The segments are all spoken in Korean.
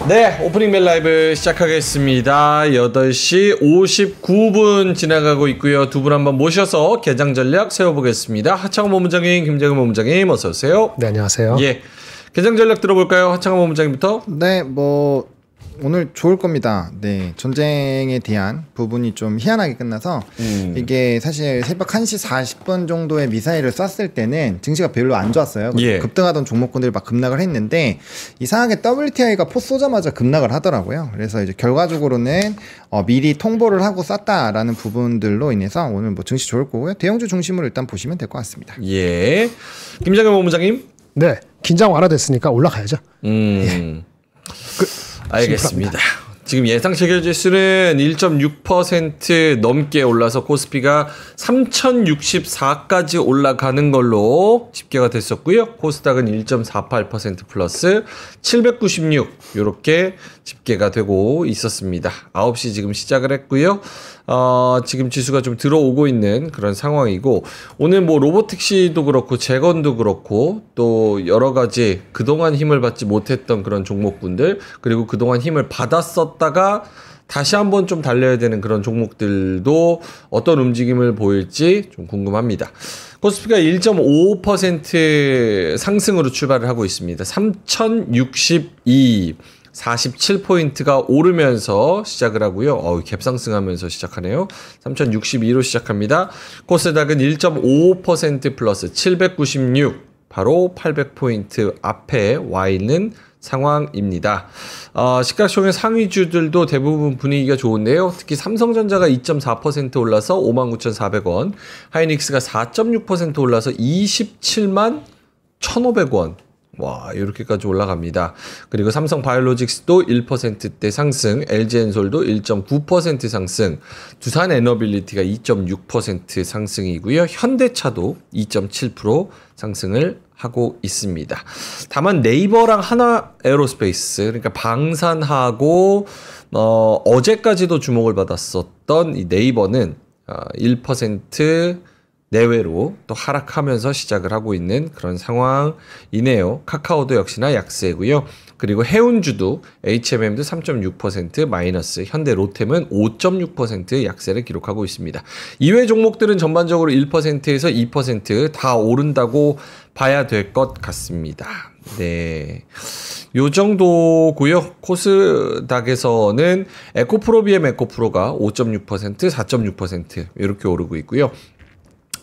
네, 오프닝 벨 라이브 시작하겠습니다. 8시 59분 지나가고 있고요. 두 분 한번 모셔서 개장 전략 세워보겠습니다. 하창원 본부장님, 김재근 본부장님 어서 오세요. 네, 안녕하세요. 예, 개장 전략 들어볼까요? 하창원 본부장님부터. 네, 오늘 좋을 겁니다. 네, 전쟁에 대한 부분이 좀 희한하게 끝나서 이게 사실 새벽 1시 40분 정도에 미사일을 쐈을 때는 증시가 별로 안 좋았어요. 예. 급등하던 종목군들이 막 급락을 했는데 이상하게 WTI가 포 쏘자마자 급락을 하더라고요. 그래서 이제 결과적으로는 미리 통보를 하고 쐈다라는 부분들로 인해서 오늘 뭐 증시 좋을 거고요. 대형주 중심으로 일단 보시면 될 것 같습니다. 예, 김재근 본부장님. 네, 긴장 완화됐으니까 올라가야죠. 예. 알겠습니다. 지금 예상 체결 지수는 1.6% 넘게 올라서 코스피가 3064까지 올라가는 걸로 집계가 됐었고요. 코스닥은 1.48% 플러스 796 이렇게 집계가 되고 있었습니다. 9시 지금 시작을 했고요. 지금 지수가 좀 들어오고 있는 그런 상황이고, 오늘 뭐 로보택시도 그렇고 재건도 그렇고 또 여러 가지 그동안 힘을 받지 못했던 그런 종목군들, 그리고 그동안 힘을 받았었다가 다시 한번 좀 달려야 되는 그런 종목들도 어떤 움직임을 보일지 좀 궁금합니다. 코스피가 1.55% 상승으로 출발을 하고 있습니다. 3062 47포인트가 오르면서 시작을 하고요. 갭상승하면서 시작하네요. 3062로 시작합니다. 코스닥은 1.55% 플러스 796, 바로 800포인트 앞에 와 있는 상황입니다. 시가총액 상위주들도 대부분 분위기가 좋은데요. 특히 삼성전자가 2.4% 올라서 59,400원, 하이닉스가 4.6% 올라서 271,500원. 와, 이렇게까지 올라갑니다. 그리고 삼성바이오로직스도 1%대 상승, LG엔솔도 1.9% 상승, 두산에너빌리티가 2.6% 상승이고요. 현대차도 2.7% 상승을 하고 있습니다. 다만 네이버랑 하나에어로스페이스, 그러니까 방산하고 어제까지도 주목을 받았었던 이 네이버는 1% 내외로 또 하락하면서 시작을 하고 있는 그런 상황이네요. 카카오도 역시나 약세고요. 그리고 해운주도 HMM도 3.6% 마이너스, 현대 로템은 5.6% 약세를 기록하고 있습니다. 이외 종목들은 전반적으로 1%에서 2% 다 오른다고 봐야 될 것 같습니다. 네, 요 정도고요. 코스닥에서는 에코프로, 에코프로가 5.6%, 4.6% 이렇게 오르고 있고요.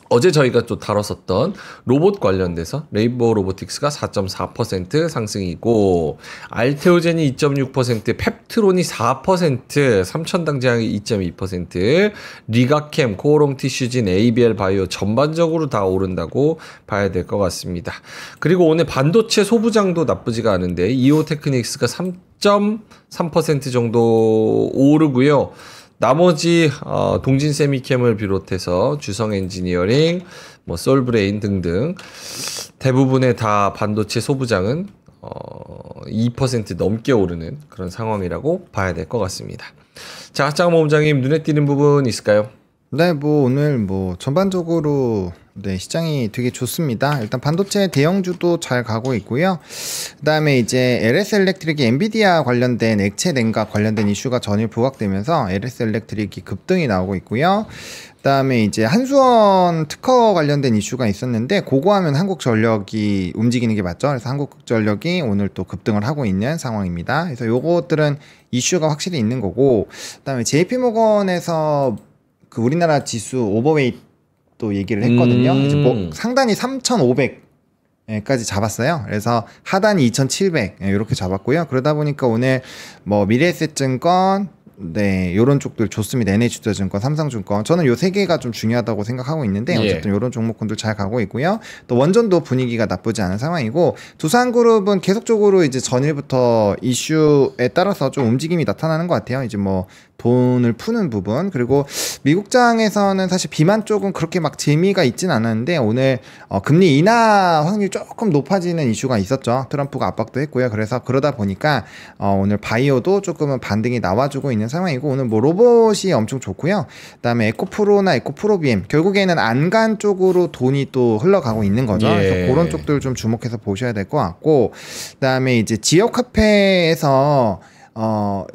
어제 저희가 또 다뤘었던 로봇 관련돼서 레인보우 로보틱스가 4.4% 상승이고, 알테오젠이 2.6%, 펩트론이 4%, 삼천당제약이 2.2%, 리가캠, 코오롱 티슈진, ABL 바이오 전반적으로 다 오른다고 봐야 될 것 같습니다. 그리고 오늘 반도체 소부장도 나쁘지가 않은데 이오테크닉스가 3.3% 정도 오르고요. 나머지 동진 세미캠을 비롯해서 주성 엔지니어링, 뭐 솔브레인 등등 대부분의 다 반도체 소부장은 2% 넘게 오르는 그런 상황이라고 봐야 될 것 같습니다. 자, 하창원 본부장님, 눈에 띄는 부분 있을까요? 네, 오늘 전반적으로 네, 시장이 되게 좋습니다. 일단 반도체 대형주도 잘 가고 있고요. 그다음에 이제 LS 일렉트릭이 엔비디아 관련된 액체 냉각 관련된 이슈가 전일 부각되면서 LS 일렉트릭이 급등이 나오고 있고요. 그다음에 이제 한수원 특허 관련된 이슈가 있었는데 그거 하면 한국전력이 움직이는 게 맞죠. 그래서 한국전력이 오늘 또 급등을 하고 있는 상황입니다. 그래서 요것들은 이슈가 확실히 있는 거고, 그다음에 JP모건에서 그 우리나라 지수 오버웨이트 또 얘기를 했거든요. 이제 상단이 3,500까지 잡았어요. 그래서 하단이 2,700 이렇게 잡았고요. 그러다 보니까 오늘 미래에셋증권, 네, 요런 쪽들 좋습니다. NH투자증권, 삼성증권. 저는 요 세 개가 좀 중요하다고 생각하고 있는데, 어쨌든 요런 종목군들 잘 가고 있고요. 또 원전도 분위기가 나쁘지 않은 상황이고, 두산그룹은 계속적으로 이제 전일부터 이슈에 따라서 좀 움직임이 나타나는 것 같아요. 이제 돈을 푸는 부분, 그리고 미국장에서는 사실 비만 쪽은 그렇게 막 재미가 있진 않았는데 오늘 금리 인하 확률이 조금 높아지는 이슈가 있었죠. 트럼프가 압박도 했고요. 그래서 그러다 보니까 오늘 바이오도 조금은 반등이 나와주고 있는 상황이고 오늘 뭐 로봇이 엄청 좋고요. 그다음에 에코프로나 에코프로비엠 결국에는 안간 쪽으로 돈이 또 흘러가고 있는 거죠. 예. 그래서 그런 쪽들 좀 주목해서 보셔야 될 것 같고 그다음에 이제 지역 카페에서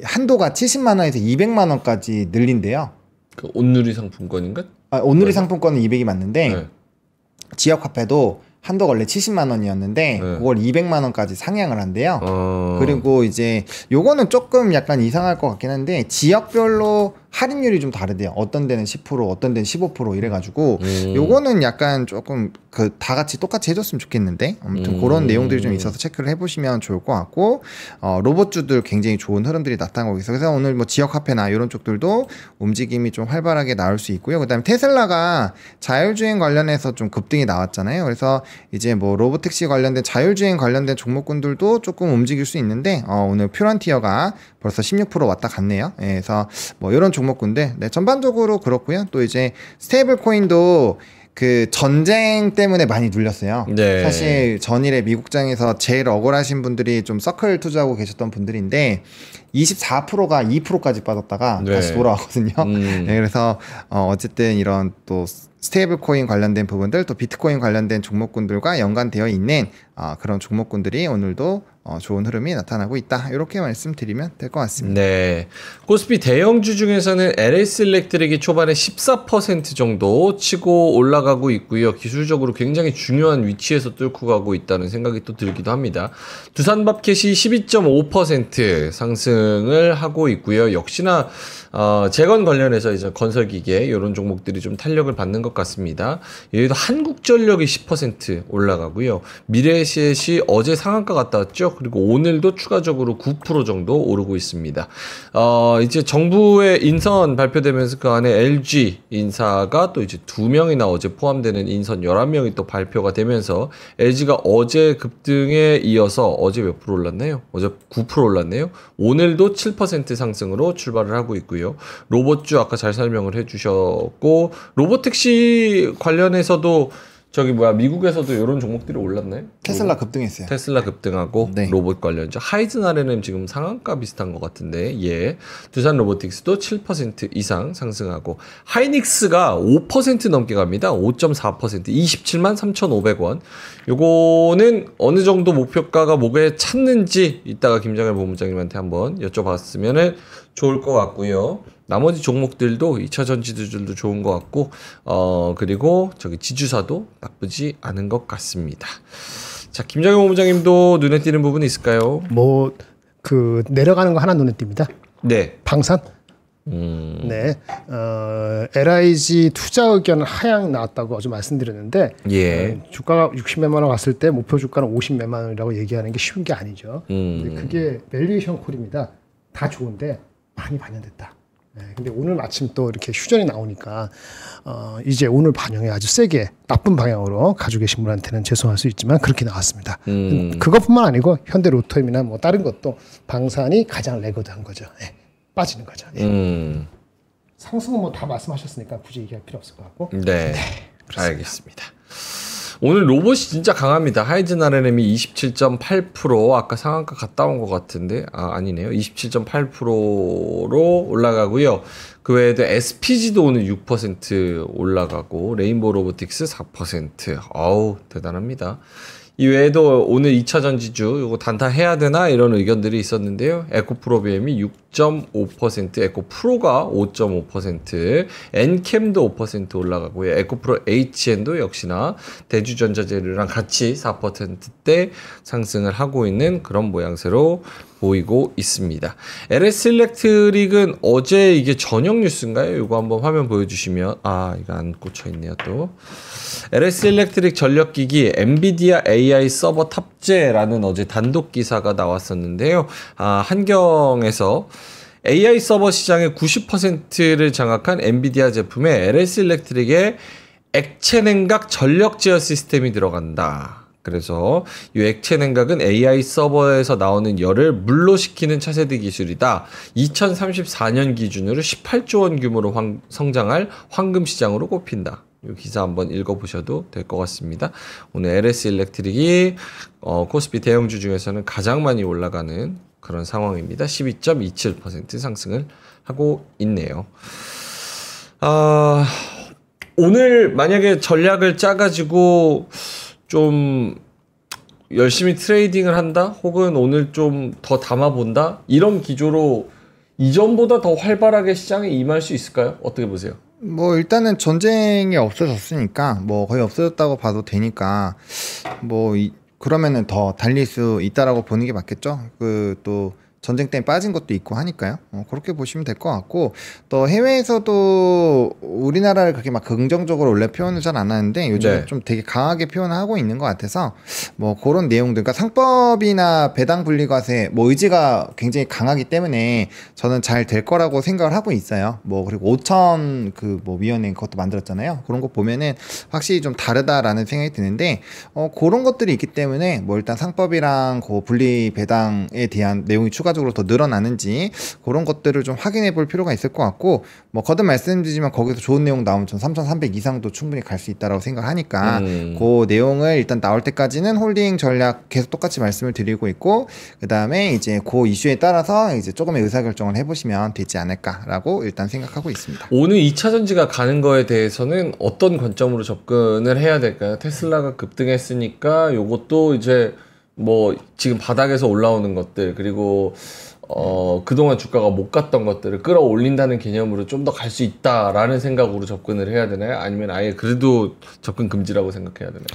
한도가 70만 원에서 200만 원까지 늘린대요. 그 온누리 상품권인가? 온누리 상품권은 200이 맞는데 네. 지역 카페도 한도가 원래 70만 원이었는데 그걸 200만 원까지 상향을 한대요. 그리고 이제 요거는 조금 약간 이상할 것 같긴 한데 지역별로 할인율이 좀 다르대요. 어떤 데는 10%, 어떤 데는 15% 이래가지고 요거는 약간 조금 그 다 같이 똑같이 해줬으면 좋겠는데 아무튼 그런 내용들이 좀 있어서 체크를 해보시면 좋을 것 같고 로봇주들 굉장히 좋은 흐름들이 나타나고 있어요. 그래서 오늘 뭐 지역 카페나 이런 쪽들도 움직임이 좀 활발하게 나올 수 있고요. 그다음에 테슬라가 자율주행 관련해서 좀 급등이 나왔잖아요. 그래서 이제 뭐 로보택시 관련된 자율주행 관련된 종목군들도 조금 움직일 수 있는데 오늘 퓨런티어가 벌써 16% 왔다 갔네요. 예, 그래서 뭐 이런 종목군들 전반적으로 그렇고요. 또 이제 스테이블 코인도 그 전쟁 때문에 많이 눌렸어요. 네. 사실 전일에 미국장에서 제일 억울하신 분들이 좀 서클 투자하고 계셨던 분들인데 24%가 2%까지 빠졌다가 네. 다시 돌아왔거든요. 네, 그래서 어쨌든 이런 또 스테이블 코인 관련된 부분들 또 비트코인 관련된 종목군들과 연관되어 있는 그런 종목군들이 오늘도 좋은 흐름이 나타나고 있다. 이렇게 말씀드리면 될 것 같습니다. 네. 코스피 대형주 중에서는 LS 일렉트릭이 초반에 14% 정도 치고 올라가고 있고요. 기술적으로 굉장히 중요한 위치에서 뚫고 가고 있다는 생각이 또 들기도 합니다. 두산밥켓이 12.5% 상승을 하고 있고요. 역시나 재건 관련해서 이제 건설기계 이런 종목들이 좀 탄력을 받는 것 같습니다. 여기도 한국전력이 10% 올라가고요. 미래에셋이 어제 상한가 갔다 왔죠. 그리고 오늘도 추가적으로 9% 정도 오르고 있습니다. 이제 정부의 인선 발표되면서 그 안에 LG 인사가 또 이제 2명이나 어제 포함되는 인선 11명이 또 발표가 되면서 LG가 어제 급등에 이어서 어제 몇 프로 올랐나요? 어제 9% 올랐네요. 오늘도 7% 상승으로 출발을 하고 있고요. 로봇주 아까 잘 설명을 해주셨고 로보택시 관련해서도 미국에서도 이런 종목들이 올랐나요? 테슬라 급등했어요. 테슬라 급등하고 네. 로봇 관련주. 하이즌 RNM 지금 상한가 비슷한 것 같은데 두산 로보틱스도 7% 이상 상승하고 하이닉스가 5% 넘게 갑니다. 5.4% 27만 3,500원. 요거는 어느 정도 목표가가 목에 찼는지 이따가 김장일 본부장님한테 한번 여쭤봤으면 좋을 것 같고요. 나머지 종목들도 2차 전지들도 좋은 것 같고 그리고 지주사도 나쁘지 않은 것 같습니다. 자, 김정현 본부장님도 눈에 띄는 부분이 있을까요? 뭐 그 내려가는 거 하나 눈에 띕니다. 네. 방산. 네. LIG 투자 의견 하향 나왔다고 어제 말씀드렸는데 주가가 60몇만 원 갔을 때 목표 주가는 50몇만 원이라고 얘기하는 게 쉬운 게 아니죠. 근데 그게 밸류에이션 콜입니다. 다 좋은데 많이 반영됐다. 네, 근데 오늘 아침 또 이렇게 휴전이 나오니까 이제 오늘 반영이 아주 세게 나쁜 방향으로 가지고 계신 분한테는 죄송할 수 있지만 그렇게 나왔습니다. 그것뿐만 아니고 현대로템이나 뭐 다른 것도 방산이 가장 레거드한 거죠. 네, 빠지는 거죠. 네. 상승은 뭐 다 말씀하셨으니까 굳이 얘기할 필요 없을 것 같고. 네, 알겠습니다. 오늘 로봇이 진짜 강합니다. 하이즌 RNM이 27.8% 아까 상한가 갔다 온 것 같은데 아니네요. 27.8%로 올라가고요. 그 외에도 SPG도 오늘 6% 올라가고 레인보우 로보틱스 4%. 아우 대단합니다. 이 외에도 오늘 2차 전지주 이거 단타해야 되나 이런 의견들이 있었는데요. 에코프로비엠이 6.5%, 에코프로가 5.5%, 엔캠도 5% 올라가고요. 에코프로 HN도 역시나 대주전자재료랑 같이 4%대 상승을 하고 있는 그런 모양새로 보이고 있습니다. LS 일렉트릭은 어제 이게 저녁 뉴스인가요? 이거 한번 화면 보여주시면 이거 안 꽂혀 있네요 또. LS 일렉트릭 전력기기 엔비디아 AI 서버 탑재라는 어제 단독 기사가 나왔었는데요. 한경에서 AI 서버 시장의 90%를 장악한 엔비디아 제품에 LS 일렉트릭의 액체 냉각 전력 제어 시스템이 들어간다. 그래서 이 액체 냉각은 AI 서버에서 나오는 열을 물로 식히는 차세대 기술이다. 2034년 기준으로 18조 원 규모로 성장할 황금 시장으로 꼽힌다. 이 기사 한번 읽어보셔도 될 것 같습니다. 오늘 LS 일렉트릭이 코스피 대형주 중에서는 가장 많이 올라가는 그런 상황입니다. 12.27% 상승을 하고 있네요. 오늘 만약에 전략을 짜가지고 좀 열심히 트레이딩을 한다? 혹은 오늘 좀 더 담아본다? 이런 기조로 이전보다 더 활발하게 시장에 임할 수 있을까요? 어떻게 보세요? 뭐 일단은 전쟁이 없어졌으니까 뭐 거의 없어졌다고 봐도 되니까 뭐 그러면은 더 달릴 수 있다라고 보는 게 맞겠죠. 그 또 전쟁 때문에 빠진 것도 있고 하니까요. 그렇게 보시면 될 것 같고, 또 해외에서도 우리나라를 그렇게 막 긍정적으로 원래 표현을 잘 안 하는데 요즘에 좀 되게 강하게 표현하고 있는 것 같아서 뭐 그런 내용들, 그러니까 상법이나 배당 분리과세 뭐 의지가 굉장히 강하기 때문에 저는 잘 될 거라고 생각을 하고 있어요. 뭐 그리고 5천 그 뭐 위원회 그것도 만들었잖아요. 그런 거 보면은 확실히 좀 다르다라는 생각이 드는데 그런 것들이 있기 때문에 뭐 일단 상법이랑 그 분리 배당에 대한 내용이 추가적으로 더 늘어나는지 그런 것들을 좀 확인해 볼 필요가 있을 것 같고, 뭐 거듭 말씀드리지만 거기서 좋은 내용 나오면 전 3,300 이상도 충분히 갈 수 있다라고 생각하니까 그 내용을 일단 나올 때까지는 홀딩 전략 계속 똑같이 말씀을 드리고 있고, 그 다음에 이제 그 이슈에 따라서 이제 조금의 의사결정을 해보시면 되지 않을까라고 일단 생각하고 있습니다. 오늘 2차 전지가 가는 거에 대해서는 어떤 관점으로 접근을 해야 될까요? 테슬라가 급등했으니까 요것도 이제 뭐 지금 바닥에서 올라오는 것들, 그리고 그동안 주가가 못 갔던 것들을 끌어올린다는 개념으로 좀 더 갈 수 있다라는 생각으로 접근을 해야 되나요? 아니면 아예 그래도 접근 금지라고 생각해야 되나요?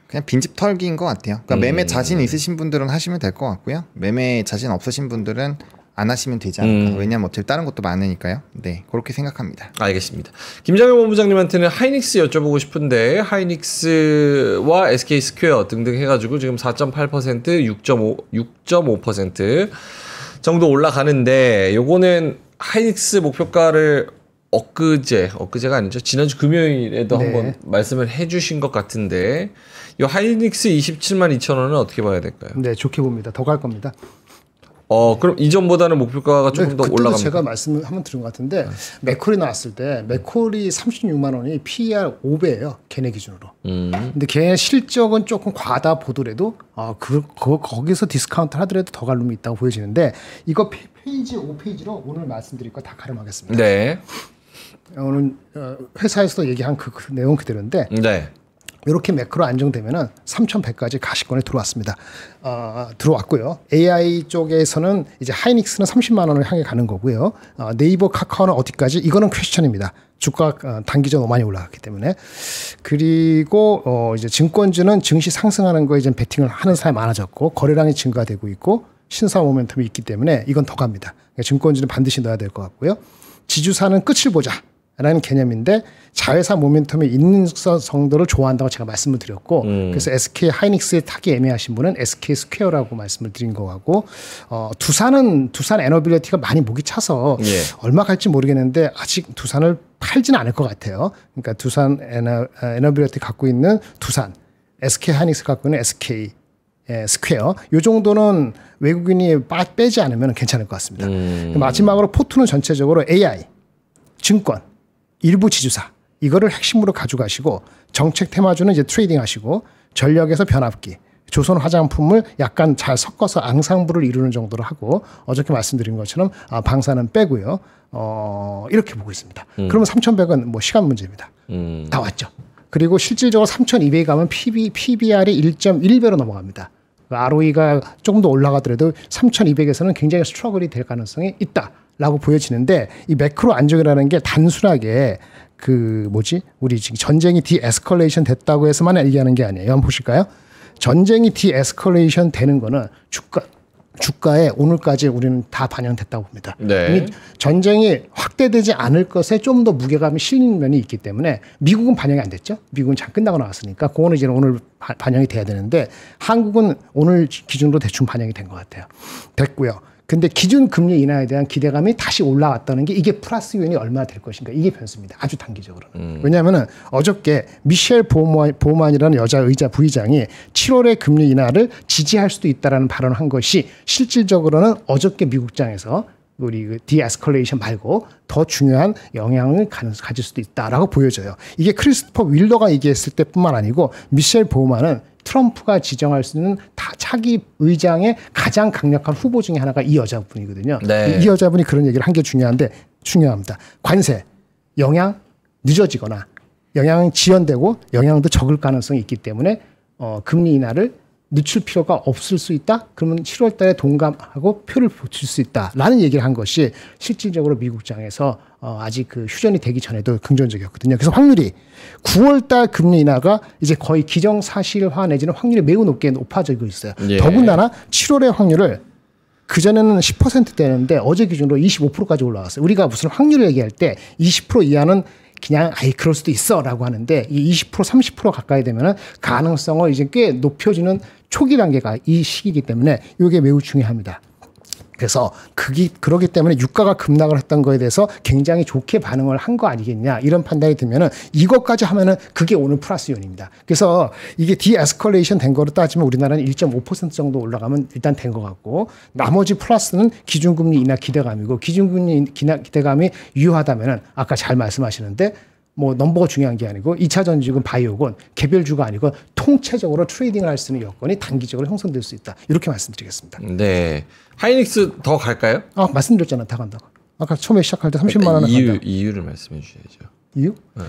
그냥 빈집 털기인 것 같아요. 그러니까 매매 자신 있으신 분들은 하시면 될 것 같고요. 매매 자신 없으신 분들은 안 하시면 되지 않을까. 왜냐하면 어차피 다른 것도 많으니까요. 네, 그렇게 생각합니다. 알겠습니다. 김장현 본부장님한테는 하이닉스 여쭤보고 싶은데, 하이닉스와 SK 스퀘어 등등 해가지고 지금 4.8%, 6.5% 정도 올라가는데, 요거는 하이닉스 목표가를 엊그제가 아니죠. 지난주 금요일에도 한번 말씀을 해주신 것 같은데, 이 하이닉스 27만 2천 원은 어떻게 봐야 될까요? 네, 좋게 봅니다. 더 갈 겁니다. 그럼 이전보다는 목표가가 조금 더 올라갑니다. 제가 말씀을 한번 드린 것 같은데, 맥콜이 나왔을 때 맥콜이 36만 원이 PER 5배예요. 걔네 기준으로. 근데 걔네 실적은 조금 과다 보더라도 거기서 디스카운트 하더라도 더 갈 놈이 있다고 보여지는데, 이거 페이지 5페이지로 오늘 말씀드릴 거 다 가름하겠습니다. 네. 오늘 회사에서도 얘기한 그 내용 그대로인데, 네. 이렇게 매크로 안정되면은 3,100까지 가시권에 들어왔습니다. 들어왔고요. AI 쪽에서는 이제 하이닉스는 30만 원을 향해 가는 거고요. 네이버, 카카오는 어디까지? 이거는 퀘스천입니다. 주가 단기적으로 많이 올라갔기 때문에. 그리고 이제 증권주는 증시 상승하는 거에 이제 베팅을 하는 사람이 많아졌고, 거래량이 증가되고 있고, 신사 모멘텀이 있기 때문에 이건 더 갑니다. 그러니까 증권주는 반드시 넣어야 될 것 같고요. 지주사는 끝을 보자 라는 개념인데, 자회사 모멘텀이 있는 정도를 좋아한다고 제가 말씀을 드렸고, 그래서 SK 하이닉스에 타기 애매하신 분은 SK 스퀘어라고 말씀을 드린 거하고, 두산 에너빌리티가 많이 목이 차서 얼마 갈지 모르겠는데 아직 두산을 팔지는 않을 것 같아요. 그러니까 두산 에너빌리티 갖고 있는 두산, SK 하이닉스 갖고 있는 SK 스퀘어, 이 정도는 외국인이 빼지 않으면 괜찮을 것 같습니다. 마지막으로 포트는 전체적으로 AI, 증권, 일부 지주사, 이거를 핵심으로 가져가시고, 정책 테마주는 이제 트레이딩 하시고, 전력에서 변압기, 조선 화장품을 약간 잘 섞어서 앙상블을 이루는 정도로 하고, 어저께 말씀드린 것처럼 방사는 빼고요. 이렇게 보고 있습니다. 그러면 3,100은 뭐 시간 문제입니다. 다 왔죠. 그리고 실질적으로 3,200이 가면 PBR이 1.1배로 넘어갑니다. ROE가 조금 더 올라가더라도 3,200에서는 굉장히 스트러글이 될 가능성이 있다라고 보여지는데, 이 매크로 안정이라는 게 단순하게 우리 지금 전쟁이 디에스컬레이션 됐다고 해서만 얘기하는 게 아니에요. 한번 보실까요? 전쟁이 디에스컬레이션 되는 거는 주가에 오늘까지 우리는 다 반영됐다고 봅니다. 네. 이미 전쟁이 확대되지 않을 것에 좀 더 무게감이 실리는 면이 있기 때문에, 미국은 반영이 안 됐죠. 미국은 장 끝나고 나왔으니까 그거는 이제 오늘 반영이 돼야 되는데, 한국은 오늘 기준으로 대충 반영이 된 것 같아요. 됐고요. 근데 기준 금리 인하에 대한 기대감이 다시 올라왔다는 게, 이게 플러스 요인이 얼마나 될 것인가, 이게 변수입니다. 아주 단기적으로는. 왜냐하면 어저께 미셸 보우만이라는 여자 의자 부의장이 7월에 금리 인하를 지지할 수도 있다라는 발언을 한 것이 실질적으로는 어저께 미국장에서 우리 그 디에스컬레이션 말고 더 중요한 영향을 가질 수도 있다라고 보여져요. 이게 크리스토퍼 윌러가 얘기했을 때뿐만 아니고 미셸 보우만은 트럼프가 지정할 수 있는 차기 의장의 가장 강력한 후보 중에 하나가 이 여자분이거든요. 네. 이 여자분이 그런 얘기를 한 게 중요합니다. 관세, 영향 늦어지거나 영향이 지연되고 영향도 적을 가능성이 있기 때문에 금리 인하를 늦출 필요가 없을 수 있다. 그러면 7월 달에 동감하고 표를 붙일 수 있다라는 얘기를 한 것이 실질적으로 미국장에서 아직 그 휴전이 되기 전에도 긍정적이었거든요. 그래서 확률이 9월 달 금리 인하가 이제 거의 기정사실화 내지는 확률이 매우 높아지고 있어요. 예. 더군다나 7월의 확률을 그전에는 10%대였는데 어제 기준으로 25%까지 올라왔어요. 우리가 무슨 확률을 얘기할 때 20% 이하는 그냥 그럴 수도 있어라고 하는데 이 20% 30% 가까이 되면은 가능성을 이제 꽤 높여지는 초기 단계가 이 시기이기 때문에 이게 매우 중요합니다. 그래서 그러기 때문에 유가가 급락을 했던 거에 대해서 굉장히 좋게 반응을 한 거 아니겠냐 이런 판단이 들면은 이것까지 하면은 그게 오늘 플러스 요인입니다. 그래서 이게 디에스컬레이션 된 거로 따지면 우리나라는 1.5% 정도 올라가면 일단 된 것 같고 나머지 플러스는 기준금리 인하 기대감이고 기준금리 인하 기대감이 유효하다면은 아까 잘 말씀하시는데 뭐 넘버가 중요한 게 아니고 2차 전지건 바이오건 개별주가 아니고 통체적으로 트레이딩을 할 수 있는 여건이 단기적으로 형성될 수 있다. 이렇게 말씀드리겠습니다. 네. 하이닉스 더 갈까요? 말씀드렸잖아. 다 간다고. 아까 처음에 시작할 때 30만 원은 간다. 이유를 말씀해 주셔야죠. 이유? 네.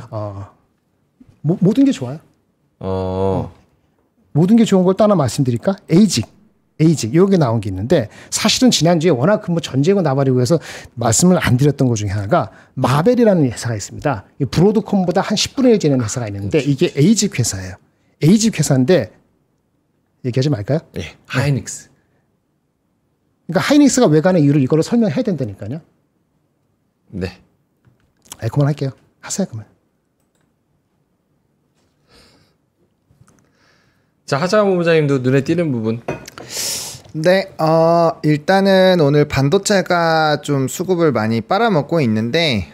모든 게 좋아요. 모든 게 좋은 걸 또 하나 말씀드릴까? 에이직 이게 나온 게 있는데 사실은 지난주에 워낙 그 뭐 전쟁을 나발이고 해서 말씀을 안 드렸던 것 중에 하나가 마벨이라는 회사가 있습니다. 브로드콤보다 한 10분의 1 되는 회사가 있는데 이게 에이직 회사예요. 에이직 회사인데 얘기하지 말까요? 예, 하이닉스. 그러니까 하이닉스가 왜 가는 이유를 이걸로 설명해야 된다니까요. 네. 그만할게요. 하세요 그만. 자, 하자원 본부장님도 눈에 띄는 부분. 네, 일단은 오늘 반도체가 좀 수급을 많이 빨아먹고 있는데,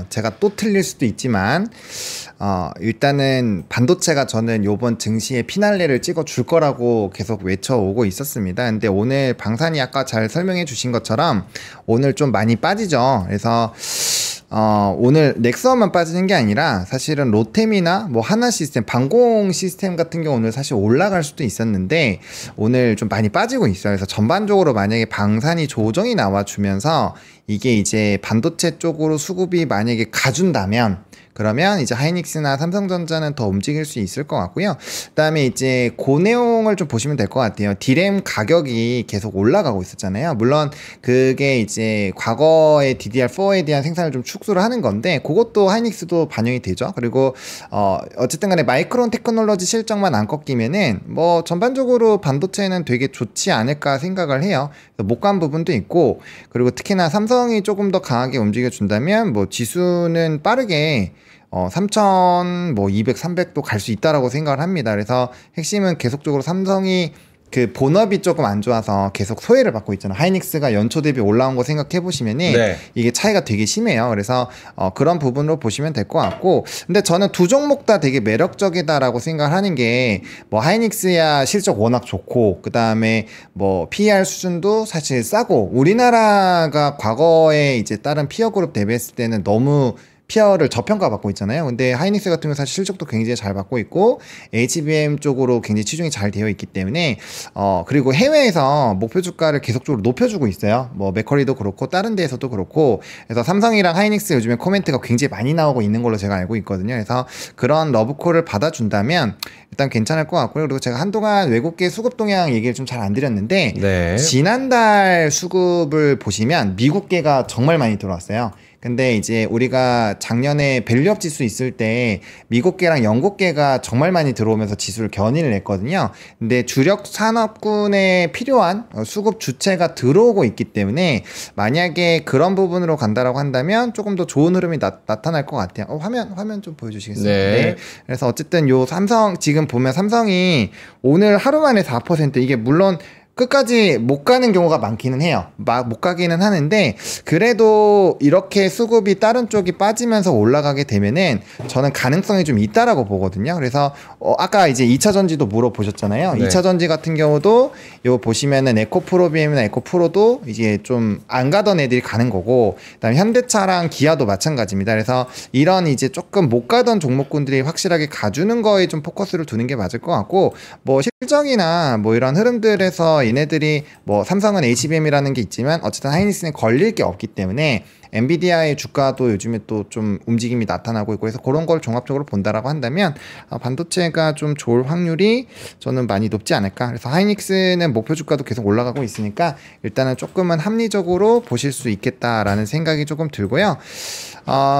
제가 또 틀릴 수도 있지만, 일단은 반도체가 저는 요번 증시의 피날레를 찍어 줄 거라고 계속 외쳐오고 있었습니다. 근데 오늘 방산이 아까 잘 설명해 주신 것처럼 오늘 좀 많이 빠지죠. 그래서 오늘 넥스원만 빠지는 게 아니라 사실은 로템이나 뭐 하나 시스템, 방공 시스템 같은 경우 오늘 사실 올라갈 수도 있었는데 오늘 좀 많이 빠지고 있어요. 그래서 전반적으로 만약에 방산이 조정이 나와주면서 이게 이제 반도체 쪽으로 수급이 만약에 가준다면 그러면 이제 하이닉스나 삼성전자는 더 움직일 수 있을 것 같고요. 그다음에 이제 그 내용을 좀 보시면 될 것 같아요. D램 가격이 계속 올라가고 있었잖아요. 물론 그게 이제 과거의 DDR4에 대한 생산을 좀 축소를 하는 건데 그것도 하이닉스도 반영이 되죠. 그리고 어쨌든 간에 마이크론 테크놀로지 실적만 안 꺾이면은 뭐 전반적으로 반도체는 되게 좋지 않을까 생각을 해요. 못 간 부분도 있고 그리고 특히나 삼성이 조금 더 강하게 움직여 준다면 뭐 지수는 빠르게 3,200, 300도 갈 수 있다라고 생각을 합니다. 그래서 핵심은 계속적으로 삼성이 그 본업이 조금 안 좋아서 계속 소외를 받고 있잖아요. 하이닉스가 연초 대비 올라온 거 생각해 보시면은 네. 이게 차이가 되게 심해요. 그래서 그런 부분으로 보시면 될 것 같고, 근데 저는 두 종목 다 되게 매력적이다라고 생각을 하는 게 뭐 하이닉스야 실적 워낙 좋고, 그 다음에 뭐 PER 수준도 사실 싸고, 우리나라가 과거에 이제 다른 피어 그룹 대비했을 때는 너무 피어를 저평가받고 있잖아요. 근데 하이닉스 같은 경우 사실 실적도 굉장히 잘 받고 있고 HBM 쪽으로 굉장히 치중이 잘 되어 있기 때문에 그리고 해외에서 목표 주가를 계속적으로 높여주고 있어요. 뭐 맥커리도 그렇고 다른 데에서도 그렇고 그래서 삼성이랑 하이닉스 요즘에 코멘트가 굉장히 많이 나오고 있는 걸로 제가 알고 있거든요. 그래서 그런 러브콜을 받아준다면 일단 괜찮을 것 같고요. 그리고 제가 한동안 외국계 수급 동향 얘기를 좀 잘 안 드렸는데 네. 지난달 수급을 보시면 미국계가 정말 많이 들어왔어요. 근데 이제 우리가 작년에 밸류업 지수 있을 때 미국계랑 영국계가 정말 많이 들어오면서 지수를 견인을 했거든요. 근데 주력 산업군에 필요한 수급 주체가 들어오고 있기 때문에 만약에 그런 부분으로 간다라고 한다면 조금 더 좋은 흐름이 나타날 것 같아요. 화면 좀 보여주시겠어요? 네. 그래서 어쨌든 요 삼성 지금 보면 삼성이 오늘 하루 만에 4% 이게 물론 끝까지 못 가는 경우가 많기는 해요. 못 가기는 하는데 그래도 이렇게 수급이 다른 쪽이 빠지면서 올라가게 되면은 저는 가능성이 좀 있다라고 보거든요. 그래서 아까 이제 2차 전지도 물어보셨잖아요. 네. 2차 전지 같은 경우도 요 보시면은 에코프로비엠이나 에코프로도 이제 좀 안 가던 애들이 가는 거고, 그다음에 현대차랑 기아도 마찬가지입니다. 그래서 이런 이제 조금 못 가던 종목군들이 확실하게 가주는 거에 좀 포커스를 두는 게 맞을 것 같고, 뭐 실적이나 뭐 이런 흐름들에서 얘네들이 뭐 삼성은 HBM이라는 게 있지만 어쨌든 하이닉스는 걸릴 게 없기 때문에 엔비디아의 주가도 요즘에 또 좀 움직임이 나타나고 있고, 그래서 그런 걸 종합적으로 본다라고 한다면 반도체가 좀 좋을 확률이 저는 많이 높지 않을까. 그래서 하이닉스는 목표 주가도 계속 올라가고 있으니까 일단은 조금은 합리적으로 보실 수 있겠다라는 생각이 조금 들고요.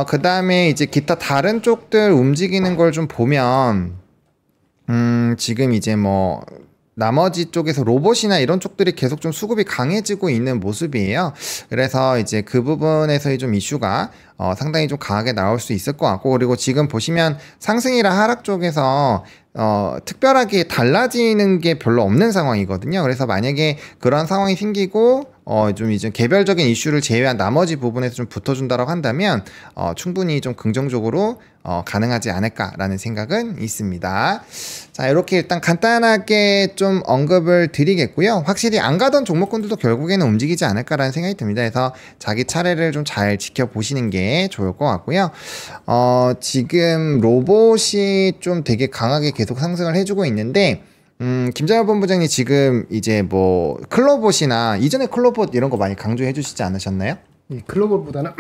그 다음에 이제 기타 다른 쪽들 움직이는 걸 좀 보면 지금 이제 뭐 나머지 쪽에서 로봇이나 이런 쪽들이 계속 좀 수급이 강해지고 있는 모습이에요. 그래서 이제 그 부분에서의 좀 이슈가 상당히 좀 강하게 나올 수 있을 것 같고, 그리고 지금 보시면 상승이랑 하락 쪽에서 특별하게 달라지는 게 별로 없는 상황이거든요. 그래서 만약에 그런 상황이 생기고 좀 이제 개별적인 이슈를 제외한 나머지 부분에서 좀 붙어준다라고 한다면 충분히 좀 긍정적으로 가능하지 않을까라는 생각은 있습니다. 자, 이렇게 일단 간단하게 좀 언급을 드리겠고요. 확실히 안 가던 종목군들도 결국에는 움직이지 않을까라는 생각이 듭니다. 그래서 자기 차례를 좀 잘 지켜보시는 게 좋을 것 같고요. 지금 로봇이 좀 되게 강하게 계속 상승을 해주고 있는데, 김장현 본부장님 지금 이제 뭐 클로봇이나 이전에 클로봇 이런 거 많이 강조해 주시지 않으셨나요? 클로봇보다는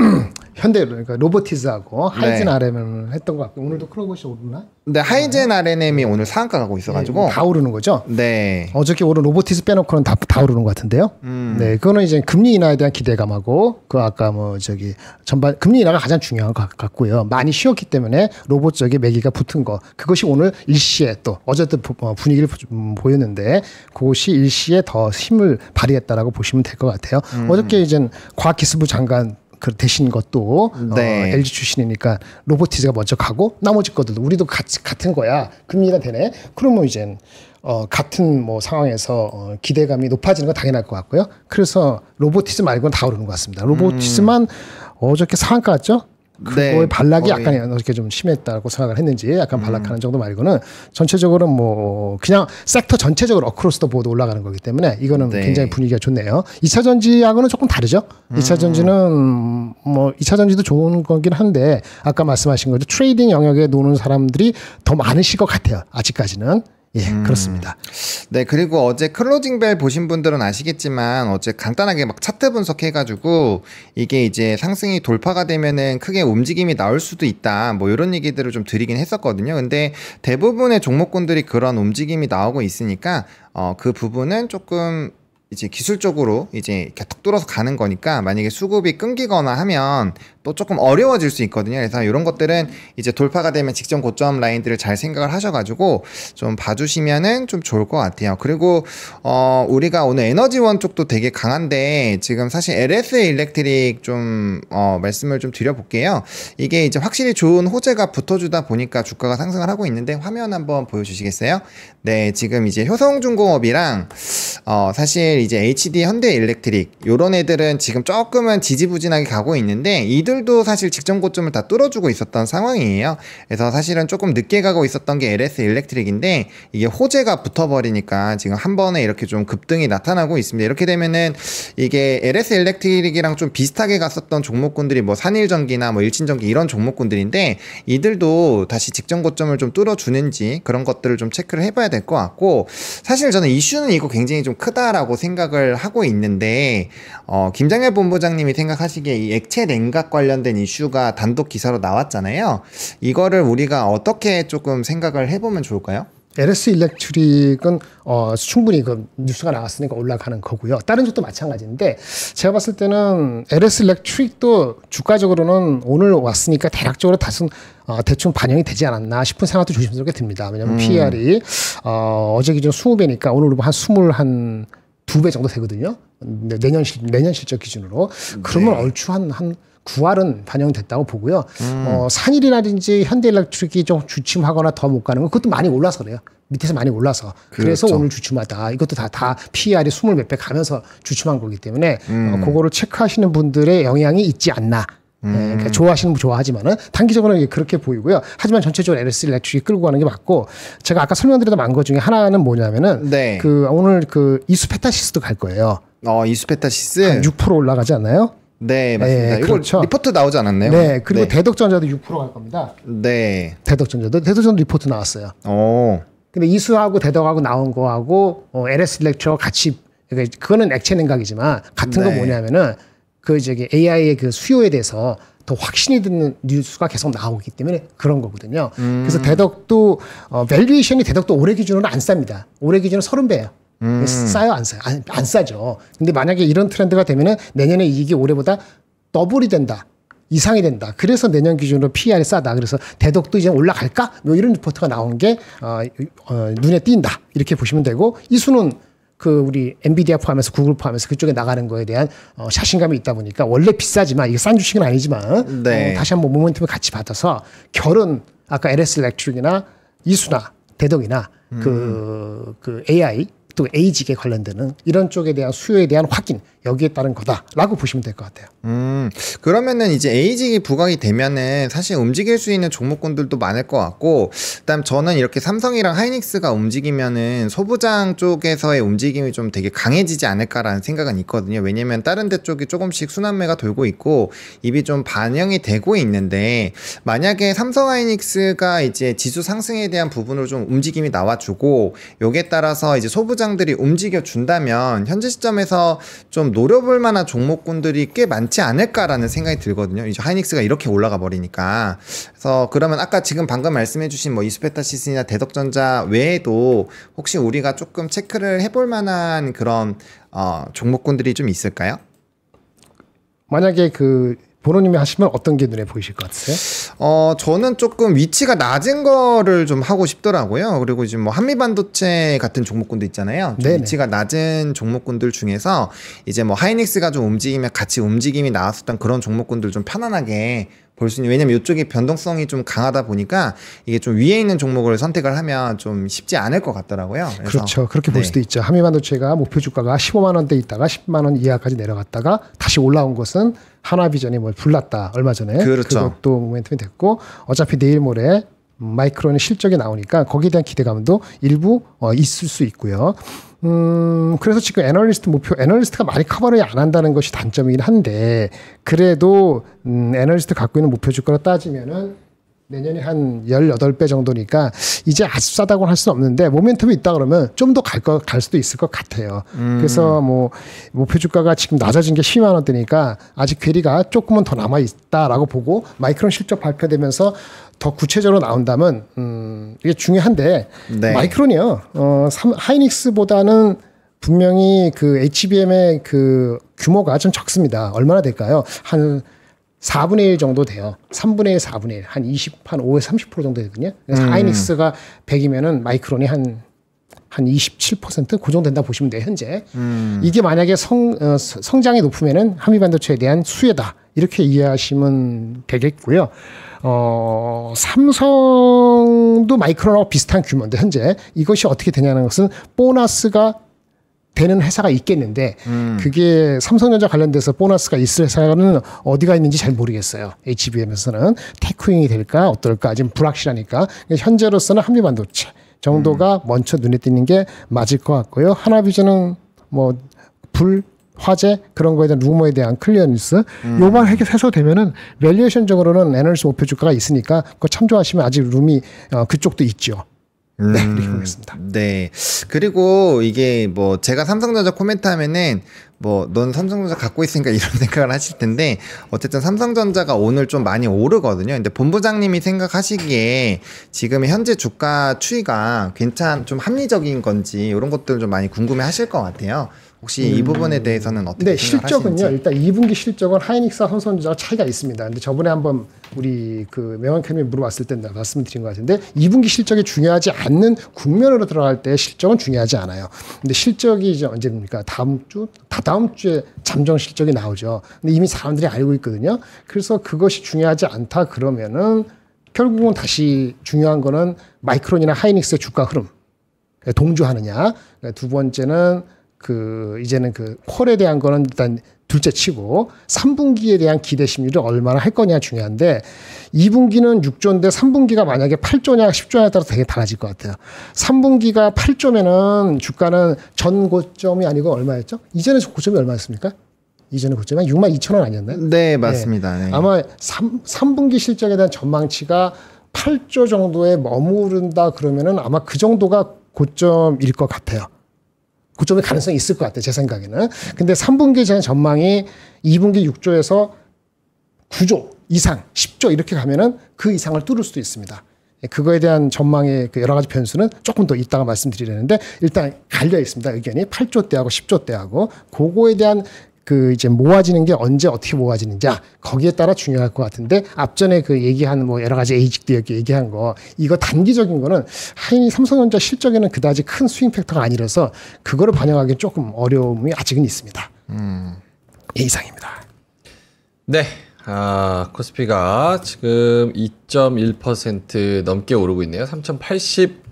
현대 그러니까 로보티즈하고 하이젠 네. RM을 했던 것 같고, 오늘도 클로봇이 오르나? 근데 하이젠 RNM이 오늘 상한가 가고 있어가지고 다 오르는 거죠. 네. 어저께 오른 로보티즈 빼놓고는 다 오르는 것 같은데요. 네, 그거는 이제 금리 인하에 대한 기대감하고, 그 아까 뭐 저기 전반 금리 인하가 가장 중요한 것 같고요. 많이 쉬었기 때문에 로봇 쪽에 매기가 붙은 거, 그것이 오늘 일시에 또 어제도 분위기를 보였는데 그것이 일시에 더 힘을 발휘했다라고 보시면 될 것 같아요. 어저께 이제 과학기술부 장관 되신 것도 네. LG 출신이니까 로보티즈가 먼저 가고, 나머지 것들도 우리도 같은 거야, 금리가 되네. 그러면 이제 같은 뭐 상황에서 기대감이 높아지는 건 당연할 것 같고요. 그래서 로보티즈 말고는 다 오르는 것 같습니다. 로보티즈만 어저께 상한가 같죠? 그거의 네, 반락이 거의. 약간 어떻게 좀 심했다고 생각을 했는지, 약간 반락하는 정도 말고는 전체적으로 뭐 그냥 섹터 전체적으로 어크로스 더 보드 올라가는 거기 때문에 이거는 네. 굉장히 분위기가 좋네요. 2차 전지하고는 조금 다르죠. 2차 전지는 뭐 2차 전지도 좋은 거긴 한데, 아까 말씀하신 거죠. 트레이딩 영역에 노는 사람들이 더 많으실 것 같아요. 아직까지는. 예, 그렇습니다. 네, 그리고 어제 클로징벨 보신 분들은 아시겠지만 어제 간단하게 막 차트 분석해가지고 이게 이제 상승이 돌파가 되면은 크게 움직임이 나올 수도 있다, 뭐 이런 얘기들을 좀 드리긴 했었거든요. 근데 대부분의 종목군들이 그런 움직임이 나오고 있으니까 그 부분은 조금 이제 기술적으로 이제 이렇게 턱 뚫어서 가는 거니까, 만약에 수급이 끊기거나 하면 또 조금 어려워질 수 있거든요. 그래서 이런 것들은 이제 돌파가 되면 직전 고점 라인들을 잘 생각을 하셔가지고 좀 봐주시면은 좀 좋을 것 같아요. 그리고 우리가 오늘 에너지원 쪽도 되게 강한데, 지금 사실 LS 일렉트릭 좀 말씀을 좀 드려볼게요. 이게 이제 확실히 좋은 호재가 붙어주다 보니까 주가가 상승을 하고 있는데, 화면 한번 보여주시겠어요? 네, 지금 이제 효성중공업이랑 사실 이제 HD 현대 일렉트릭 요런 애들은 지금 조금은 지지부진하게 가고 있는데, 이들도 사실 직전 고점을 다 뚫어주고 있었던 상황이에요. 그래서 사실은 조금 늦게 가고 있었던 게 LS 일렉트릭인데, 이게 호재가 붙어버리니까 지금 한 번에 이렇게 좀 급등이 나타나고 있습니다. 이렇게 되면은 이게 LS 일렉트릭이랑 좀 비슷하게 갔었던 종목군들이 뭐 산일전기나 뭐 일진전기 이런 종목군들인데, 이들도 다시 직전 고점을 좀 뚫어주는지 그런 것들을 좀 체크를 해봐야 될 것 같고, 사실 저는 이슈는 이거 굉장히 좀 크다라고 생각을 하고 있는데, 김장현 본부장님이 생각하시기에 이 액체 냉각 관련된 이슈가 단독 기사로 나왔잖아요. 이거를 우리가 어떻게 조금 생각을 해보면 좋을까요? LS 일렉트릭은 충분히 그 뉴스가 나왔으니까 올라가는 거고요. 다른 쪽도 마찬가지인데, 제가 봤을 때는 LS 일렉트릭도 주가적으로는 오늘 왔으니까 대략적으로 대충 반영이 되지 않았나 싶은 생각도 조심스럽게 듭니다. 왜냐하면 PER이 어제 기준 20배니까 오늘 한 2배 정도 되거든요. 내년 실적 기준으로. 그러면 얼추 한 9할은 반영됐다고 보고요. 산일이라든지 현대일렉트릭이 좀 주춤하거나 더 못 가는 건 그것도 많이 올라서 그래요. 밑에서 많이 올라서. 그래서 오늘 주춤하다. 이것도 다 PER이 20 몇 배 가면서 주춤한 거기 때문에 그거를 체크하시는 분들의 영향이 있지 않나. 그러니까 좋아하시는 분 좋아하지만은 단기적으로는 그렇게 보이고요. 하지만 전체적으로 LS 일렉트릭이 끌고 가는 게 맞고, 제가 아까 설명드렸던 거 중에 하나는 뭐냐면은 오늘 이수페타시스도 갈 거예요. 이수페타시스 한 6% 올라가지 않나요? 네, 맞습니다. 이거 그렇죠. 리포트 나오지 않았나요? 네, 그리고 대덕전자도 6%갈 겁니다. 네. 대덕전자 리포트 나왔어요. 근데 이수하고 대덕하고 나온 거하고 LS 일렉트릭하고 같이, 그거는 액체 냉각이지만 같은 거 뭐냐면은 AI의 그 수요에 대해서 더 확신이 드는 뉴스가 계속 나오기 때문에 그런 거거든요. 그래서 대덕도 밸류에이션이 대덕도 올해 기준으로는 안 쌉니다. 올해 기준은 30배예요. 싸요, 안 싸요? 안 싸죠. 근데 만약에 이런 트렌드가 되면은 내년에 이익이 올해보다 더블이 된다. 이상이 된다. 그래서 내년 기준으로 PER이 싸다. 그래서 대덕도 이제 올라갈까? 뭐 이런 리포트가 나온 게 눈에 띈다. 이렇게 보시면 되고, 이수는 우리 엔비디아 포함해서 구글 포함해서 그쪽에 나가는 거에 대한 자신감이 있다 보니까 원래 비싸지만, 이게 싼 주식은 아니지만 다시 한번 모멘텀을 같이 받아서 결은 아까 LS 일렉트릭이나 이수나 대덕이나 그 AI 또 에이직에 관련되는 이런 쪽에 대한 수요에 대한 확인, 여기에 따른 거다라고 보시면 될 것 같아요. 그러면은 이제 에이직이 부각이 되면은 사실 움직일 수 있는 종목군들도 많을 것 같고, 그다음 저는 이렇게 삼성이랑 하이닉스가 움직이면은 소부장 쪽에서의 움직임이 좀 되게 강해지지 않을까라는 생각은 있거든요. 왜냐면 다른 데 쪽이 조금씩 순환매가 돌고 있고 입이 좀 반영이 되고 있는데, 만약에 삼성 하이닉스가 이제 지수 상승에 대한 부분으로 좀 움직임이 나와주고 여기에 따라서 이제 소부장들이 움직여 준다면 현재 시점에서 좀 노려볼 만한 종목군들이 꽤 많지 않을까라는 생각이 들거든요. 이제 하이닉스가 이렇게 올라가 버리니까. 그래서 그러면 아까 지금 방금 말씀해주신 이수페타시스나 대덕전자 외에도 혹시 우리가 조금 체크를 해볼 만한 그런 종목군들이 좀 있을까요? 만약에 보노님이 하시면 어떤 게 눈에 보이실 것 같으세요? 저는 조금 위치가 낮은 거를 좀 하고 싶더라고요. 그리고 지금 한미반도체 같은 종목군도 있잖아요. 좀 위치가 낮은 종목군들 중에서 이제 하이닉스가 좀 움직이면 같이 움직임이 나왔었던 그런 종목군들 좀 편안하게 볼 수 있는, 왜냐면 이쪽이 변동성이 좀 강하다 보니까 이게 좀 위에 있는 종목을 선택을 하면 좀 쉽지 않을 것 같더라고요. 그래서 그렇죠. 그렇게 볼 수도 있죠. 한미반도체가 목표 주가가 15만 원대 있다가 10만 원 이하까지 내려갔다가 다시 올라온 것은 하나비전이 불났다 얼마 전에. 그렇죠. 그것도 모멘텀이 됐고, 어차피 내일 모레 마이크론의 실적이 나오니까 거기에 대한 기대감도 일부 있을 수 있고요. 그래서 지금 애널리스트가 많이 커버를 안 한다는 것이 단점이긴 한데, 그래도 애널리스트 갖고 있는 목표 주가로 따지면은 내년에 한 18배 정도니까 이제 아주 싸다고는 할 수는 없는데, 모멘텀이 있다 그러면 좀 더 갈 수도 있을 것 같아요. 그래서 목표 주가가 지금 낮아진 게 12만 원대니까 아직 괴리가 조금은 더 남아 있다라고 보고, 마이크론 실적 발표되면서 더 구체적으로 나온다면 이게 중요한데, 마이크론이요. 하이닉스보다는 분명히 HBM의 규모가 좀 적습니다. 얼마나 될까요? 한 4분의 1 정도 돼요. 3분의 1, 4분의 1. 한 5에서 30% 정도 되거든요. 그래서 하이닉스가 100이면은 마이크론이 한 27%? 그 정도 된다 보시면 돼요, 현재. 이게 만약에 성장이 높으면은 한미반도체에 대한 수혜다. 이렇게 이해하시면 되겠고요. 삼성도 마이크론하고 비슷한 규모인데, 현재 이것이 어떻게 되냐는 것은 보너스가 되는 회사가 있겠는데, 그게 삼성전자 관련돼서 보너스가 있을 회사는 어디가 있는지 잘 모르겠어요. HBM에서는 테크윙이 될까 어떨까 지금 불확실하니까, 현재로서는 한미반도체 정도가 먼저 눈에 띄는 게 맞을 것 같고요. 하나비전은 화재 그런 거에 대한 루머에 대한 클리어니스 요만 해소되면은 밸류에이션적으로는 애널리스트 목표 주가가 있으니까 그거 참조하시면 아직 룸이 그쪽도 있죠. 네, 이렇게 보겠습니다. 네. 그리고 이게 제가 삼성전자 코멘트 하면은 넌 삼성전자 갖고 있으니까 이런 생각을 하실 텐데, 어쨌든 삼성전자가 오늘 좀 많이 오르거든요. 근데 본부장님이 생각하시기에 지금 현재 주가 추이가 좀 합리적인 건지 이런 것들 좀 많이 궁금해 하실 것 같아요. 혹시 이 부분에 대해서는 어떻게 네, 생각하시는지? 실적은요. 일단 2분기 실적은 하이닉스와 삼성전자가 차이가 있습니다. 근데 저번에 한번 우리 그 명확하게 물어봤을 때 말씀드린 것 같은데 2분기 실적이 중요하지 않는 국면으로 들어갈 때 실적은 중요하지 않아요. 근데 실적이 이제 언제입니까? 다음 주에 잠정 실적이 나오죠. 근데 이미 사람들이 알고 있거든요. 그래서 그것이 중요하지 않다 그러면은 결국은 다시 중요한 거는 마이크론이나 하이닉스의 주가 흐름 동조하느냐. 두 번째는 이제는 콜에 대한 거는 일단 둘째 치고 3분기에 대한 기대 심리를 얼마나 할 거냐 중요한데 2분기는 6조인데 3분기가 만약에 8조냐 10조냐에 따라서 되게 달라질 것 같아요. 3분기가 8조면은 주가는 전 고점이 아니고 얼마였죠? 이전에 고점이 얼마였습니까? 이전에 고점이 62,000원 아니었나요? 네, 맞습니다. 네. 아마 3분기 실적에 대한 전망치가 8조 정도에 머무른다 그러면은 아마 그 정도가 고점일 것 같아요. 고점의 가능성이 있을 것 같아요. 제 생각에는. 근데 3분기 제 전망이 2분기 6조에서 9조 이상, 10조 이렇게 가면은 그 이상을 뚫을 수도 있습니다. 그거에 대한 전망의 여러 가지 변수는 조금 더 이따가 말씀드리려는데 일단 갈려 있습니다. 의견이 8조대하고 10조대하고 그거에 대한 이제 모아지는 게 언제 어떻게 모아지는지 거기에 따라 중요할 것 같은데 앞전에 얘기한 여러 가지 에이직도 얘기한 거 이거 단기적인 거는 삼성전자 실적에는 그다지 큰 스윙 팩터가 아니라서 그거를 반영하기 조금 어려움이 아직은 있습니다. 이상입니다. 네. 코스피가 지금 2.1% 넘게 오르고 있네요. 3,080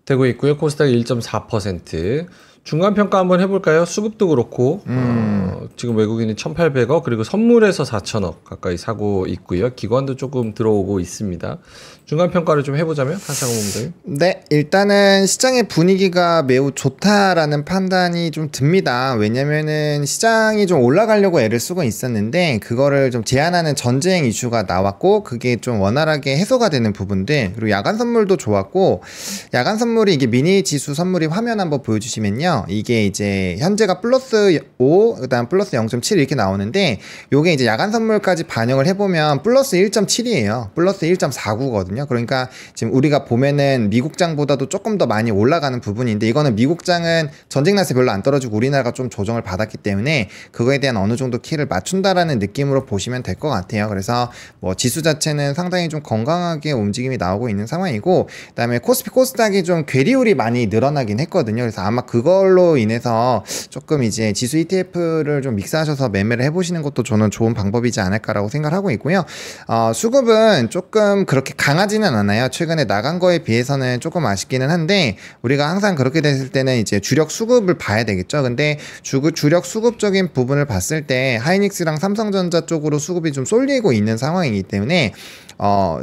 되고 있고요. 코스닥이 1.4%. 중간평가 한번 해볼까요? 수급도 그렇고 지금 외국인이 1,800억 그리고 선물에서 4,000억 가까이 사고 있고요. 기관도 조금 들어오고 있습니다. 중간평가를 좀 해보자면 한상호 본부장님. 네, 일단은 시장의 분위기가 매우 좋다라는 판단이 좀 듭니다. 왜냐면은 시장이 좀 올라가려고 애를 쓰고 있었는데 그거를 좀 제한하는 전쟁 이슈가 나왔고 그게 좀 원활하게 해소가 되는 부분들 그리고 야간 선물도 좋았고 야간 선물이 이게 미니 지수 선물이 화면 한번 보여주시면요. 이게 이제 현재가 플러스 5 그다음 플러스 0.7 이렇게 나오는데 요게 이제 야간 선물까지 반영을 해보면 플러스 1.7이에요. 플러스 1.49거든요. 그러니까 지금 우리가 보면은 미국장보다도 조금 더 많이 올라가는 부분인데 이거는 미국장은 전쟁 났을 때 별로 안 떨어지고 우리나라가 좀 조정을 받았기 때문에 그거에 대한 어느 정도 키를 맞춘다라는 느낌으로 보시면 될 것 같아요. 그래서 지수 자체는 상당히 좀 건강하게 움직임이 나오고 있는 상황이고 그다음에 코스피 코스닥이 좀 괴리율이 많이 늘어나긴 했거든요. 그래서 아마 그걸로 인해서 조금 이제 지수 ETF를 좀 믹스하셔서 매매를 해보시는 것도 저는 좋은 방법이지 않을까라고 생각을 하고 있고요. 수급은 조금 그렇게 강하지는 않아요. 최근에 나간 거에 비해서는 조금 아쉽기는 한데 우리가 항상 그렇게 됐을 때는 이제 주력 수급을 봐야 되겠죠. 근데 주력 수급적인 부분을 봤을 때 하이닉스랑 삼성전자 쪽으로 수급이 좀 쏠리고 있는 상황이기 때문에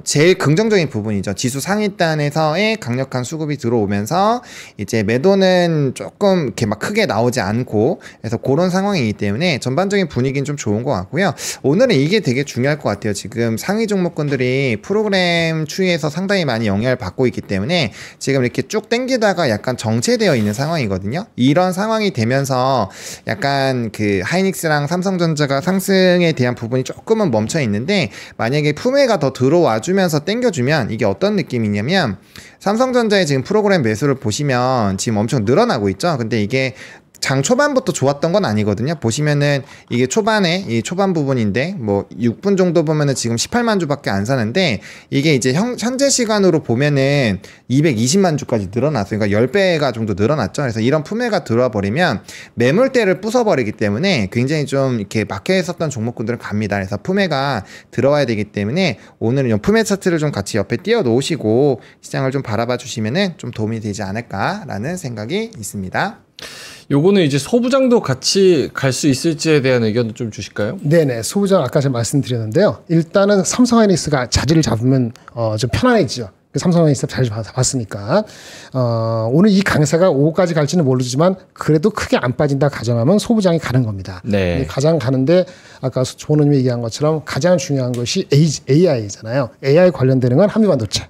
제일 긍정적인 부분이죠. 지수 상위단에서의 강력한 수급이 들어오면서 이제 매도는 조금 이렇게 막 크게 나오지 않고 그래서 그런 상황이기 때문에 전반적인 분위기는 좀 좋은 것 같고요. 오늘은 이게 되게 중요할 것 같아요. 지금 상위 종목군들이 프로그램 추이에서 상당히 많이 영향을 받고 있기 때문에 지금 이렇게 쭉 당기다가 약간 정체되어 있는 상황이거든요. 이런 상황이 되면서 약간 하이닉스랑 삼성전자가 상승에 대한 부분이 조금은 멈춰 있는데 만약에 품회가 더 들어와주면서 땡겨주면 이게 어떤 느낌이냐면 삼성전자의 지금 프로그램 매수를 보시면 지금 엄청 늘어나고 있죠. 근데 이게 장 초반부터 좋았던 건 아니거든요. 보시면은 이게 초반에 이 초반 부분인데 6분 정도 보면은 지금 18만 주밖에 안 사는데 이게 이제 현재 시간으로 보면은 220만 주까지 늘어났어요. 그러니까 10배가 정도 늘어났죠. 그래서 이런 품해가 들어와 버리면 매물대를 부숴버리기 때문에 굉장히 좀 이렇게 막혀 있었던 종목군들은 갑니다. 그래서 품해가 들어와야 되기 때문에 오늘은 품해 차트를 좀 같이 옆에 띄워 놓으시고 시장을 좀 바라봐 주시면은 좀 도움이 되지 않을까라는 생각이 있습니다. 요거는 이제 소부장도 같이 갈 수 있을지에 대한 의견도 좀 주실까요? 네네. 소부장 아까 제가 말씀드렸는데요. 일단은 삼성하이닉스가 자리를 잡으면 좀 편안해지죠. 삼성하이닉스 자리 잡았으니까 오늘 이 강세가 5까지 갈지는 모르지만 그래도 크게 안 빠진다 가정하면 소부장이 가는 겁니다. 네. 가장 가는데 아까 조원님이 얘기한 것처럼 가장 중요한 것이 AI잖아요. AI 관련되는 건 한미반도체.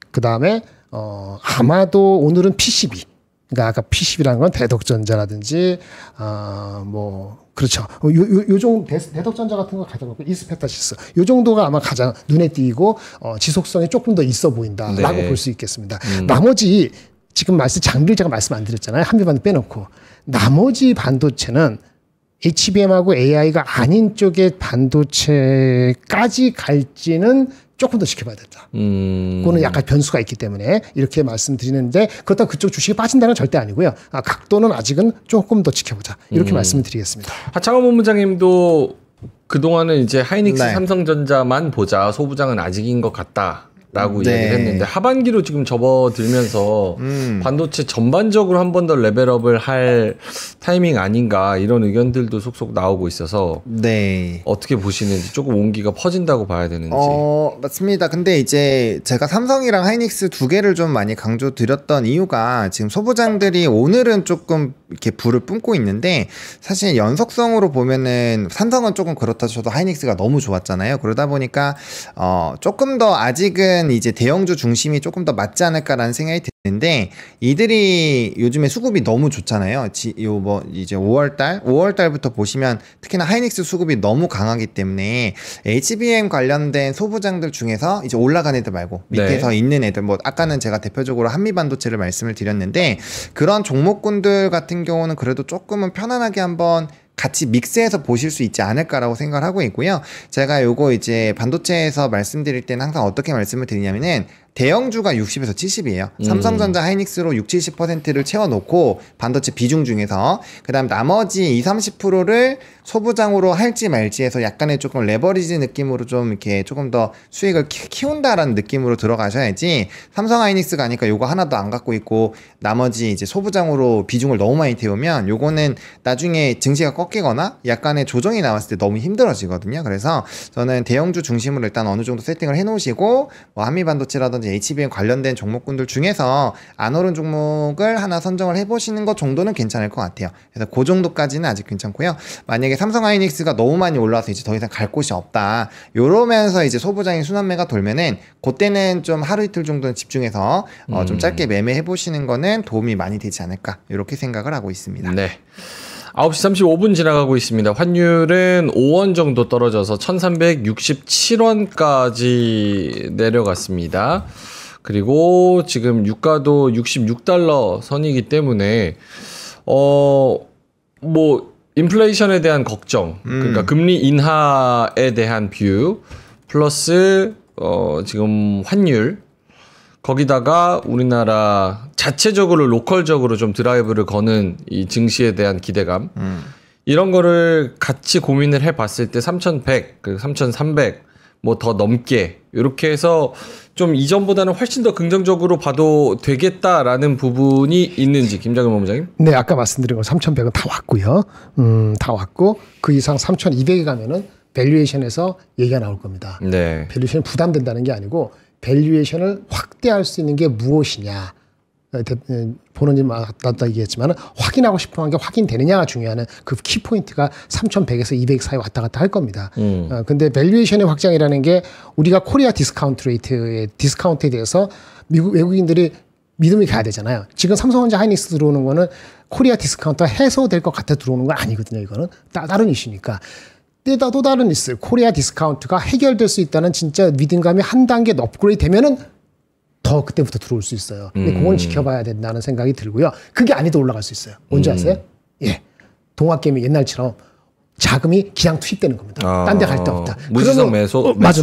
그 다음에 아마도 오늘은 PCB. 그러니까 아까 PCB라는 건 대덕전자라든지 그렇죠. 요 정도 대덕전자 같은 거 가져가고 이스페타시스 요 정도가 아마 가장 눈에 띄고 지속성이 조금 더 있어 보인다라고 볼 수 있겠습니다. 나머지 지금 장비를 제가 말씀 안 드렸잖아요. 한미반도 빼놓고 나머지 반도체는 HBM하고 AI가 아닌 쪽의 반도체까지 갈지는 조금 더 지켜봐야 된다. 그거는 약간 변수가 있기 때문에 이렇게 말씀드리는데 그렇다고 그쪽 주식이 빠진다는 절대 아니고요. 각도는 아직은 조금 더 지켜보자. 이렇게 말씀을 드리겠습니다. 하창원 본부장님도 그동안은 이제 하이닉스, 네. 삼성전자만 보자. 소부장은 아직인 것 같다. 라고 네. 얘기를 했는데 하반기로 지금 접어들면서 반도체 전반적으로 한 번 더 레벨업을 할 타이밍 아닌가 이런 의견들도 속속 나오고 있어서 네. 어떻게 보시는지 조금 온기가 퍼진다고 봐야 되는지. 맞습니다. 근데 이제 제가 삼성이랑 하이닉스 두 개를 좀 많이 강조드렸던 이유가 지금 소부장들이 오늘은 조금 이렇게 불을 뿜고 있는데 사실 연속성으로 보면은 삼성은 조금 그렇다 쳐도 하이닉스가 너무 좋았잖아요. 그러다 보니까 조금 더 아직은 이제 대형주 중심이 조금 더 맞지 않을까라는 생각이 드는데 이들이 요즘에 수급이 너무 좋잖아요. 이제 5월달부터 보시면 특히나 하이닉스 수급이 너무 강하기 때문에 HBM 관련된 소부장들 중에서 이제 올라간 애들 말고 밑에서 네. 있는 애들 뭐 아까는 제가 대표적으로 한미반도체를 말씀을 드렸는데 그런 종목군들 같은 경우는 그래도 조금은 편안하게 한번 같이 믹스해서 보실 수 있지 않을까라고 생각을 하고 있고요. 제가 요거 이제 반도체에서 말씀드릴 때는 항상 어떻게 말씀을 드리냐면은 대형주가 60에서 70이에요. 삼성전자, 하이닉스로 60, 70%를 채워놓고 반도체 비중 중에서 그다음 나머지 20, 30%를 소부장으로 할지 말지 해서 약간의 조금 레버리지 느낌으로 좀 이렇게 조금 더 수익을 키운다라는 느낌으로 들어가셔야지 삼성 하이닉스가 아니까 요거 하나도 안 갖고 있고 나머지 이제 소부장으로 비중을 너무 많이 태우면 요거는 나중에 증시가 꺾이거나 약간의 조정이 나왔을 때 너무 힘들어지거든요. 그래서 저는 대형주 중심으로 일단 어느 정도 세팅을 해놓으시고 뭐 한미반도체라든지 HBM 관련된 종목군들 중에서 안 오른 종목을 하나 선정을 해보시는 것 정도는 괜찮을 것 같아요. 그래서 그 정도까지는 아직 괜찮고요. 만약에 삼성 하이닉스가 너무 많이 올라와서 이제 더 이상 갈 곳이 없다. 요러면서 이제 소부장이 순환매가 돌면은 그때는 좀 하루 이틀 정도는 집중해서 좀 짧게 매매해 보시는 거는 도움이 많이 되지 않을까 이렇게 생각을 하고 있습니다. 네. 9시 35분 지나가고 있습니다. 환율은 5원 정도 떨어져서 1367원까지 내려갔습니다. 그리고 지금 유가도 66달러 선이기 때문에 뭐 인플레이션에 대한 걱정, 그러니까 금리 인하에 대한 뷰 플러스 지금 환율 거기다가 우리나라 자체적으로 로컬적으로 좀 드라이브를 거는 이 증시에 대한 기대감 이런 거를 같이 고민을 해봤을 때 3,100, 3,300 뭐 더 넘게 이렇게 해서 좀 이전보다는 훨씬 더 긍정적으로 봐도 되겠다라는 부분이 있는지 김장현 본부장님? 네, 아까 말씀드린 거 3,100은 다 왔고요. 다 왔고 그 이상 3,200에 가면은 밸류에이션에서 얘기가 나올 겁니다. 네. 밸류에이션이 부담된다는 게 아니고 밸류에이션을 확대할 수 있는 게 무엇이냐. 본원님 맞다 얘기했지만 확인하고 싶어 한 게 확인되느냐가 중요한 그 키포인트가 3,100에서 200 사이 왔다 갔다 할 겁니다. 근데 밸류에이션의 확장이라는 게 우리가 코리아 디스카운트 레이트의 디스카운트에 대해서 외국인들이 믿음이 가야 되잖아요. 지금 삼성전자 하이닉스 들어오는 거는 코리아 디스카운트가 해소될 것 같아 들어오는 거 아니거든요. 이거는 다른 이슈니까. 또 다른 이슈, 코리아 디스카운트가 해결될 수 있다는 진짜 믿음감이 한 단계 업그레이드 되면은 더 그때부터 들어올 수 있어요. 근데 그건 지켜봐야 된다는 생각이 들고요. 그게 아니도 올라갈 수 있어요. 뭔지 아세요? 예. 동학개미 옛날처럼 자금이 그냥 투입되는 겁니다. 딴 데 갈 데 없다. 무지성 매수. 맞아.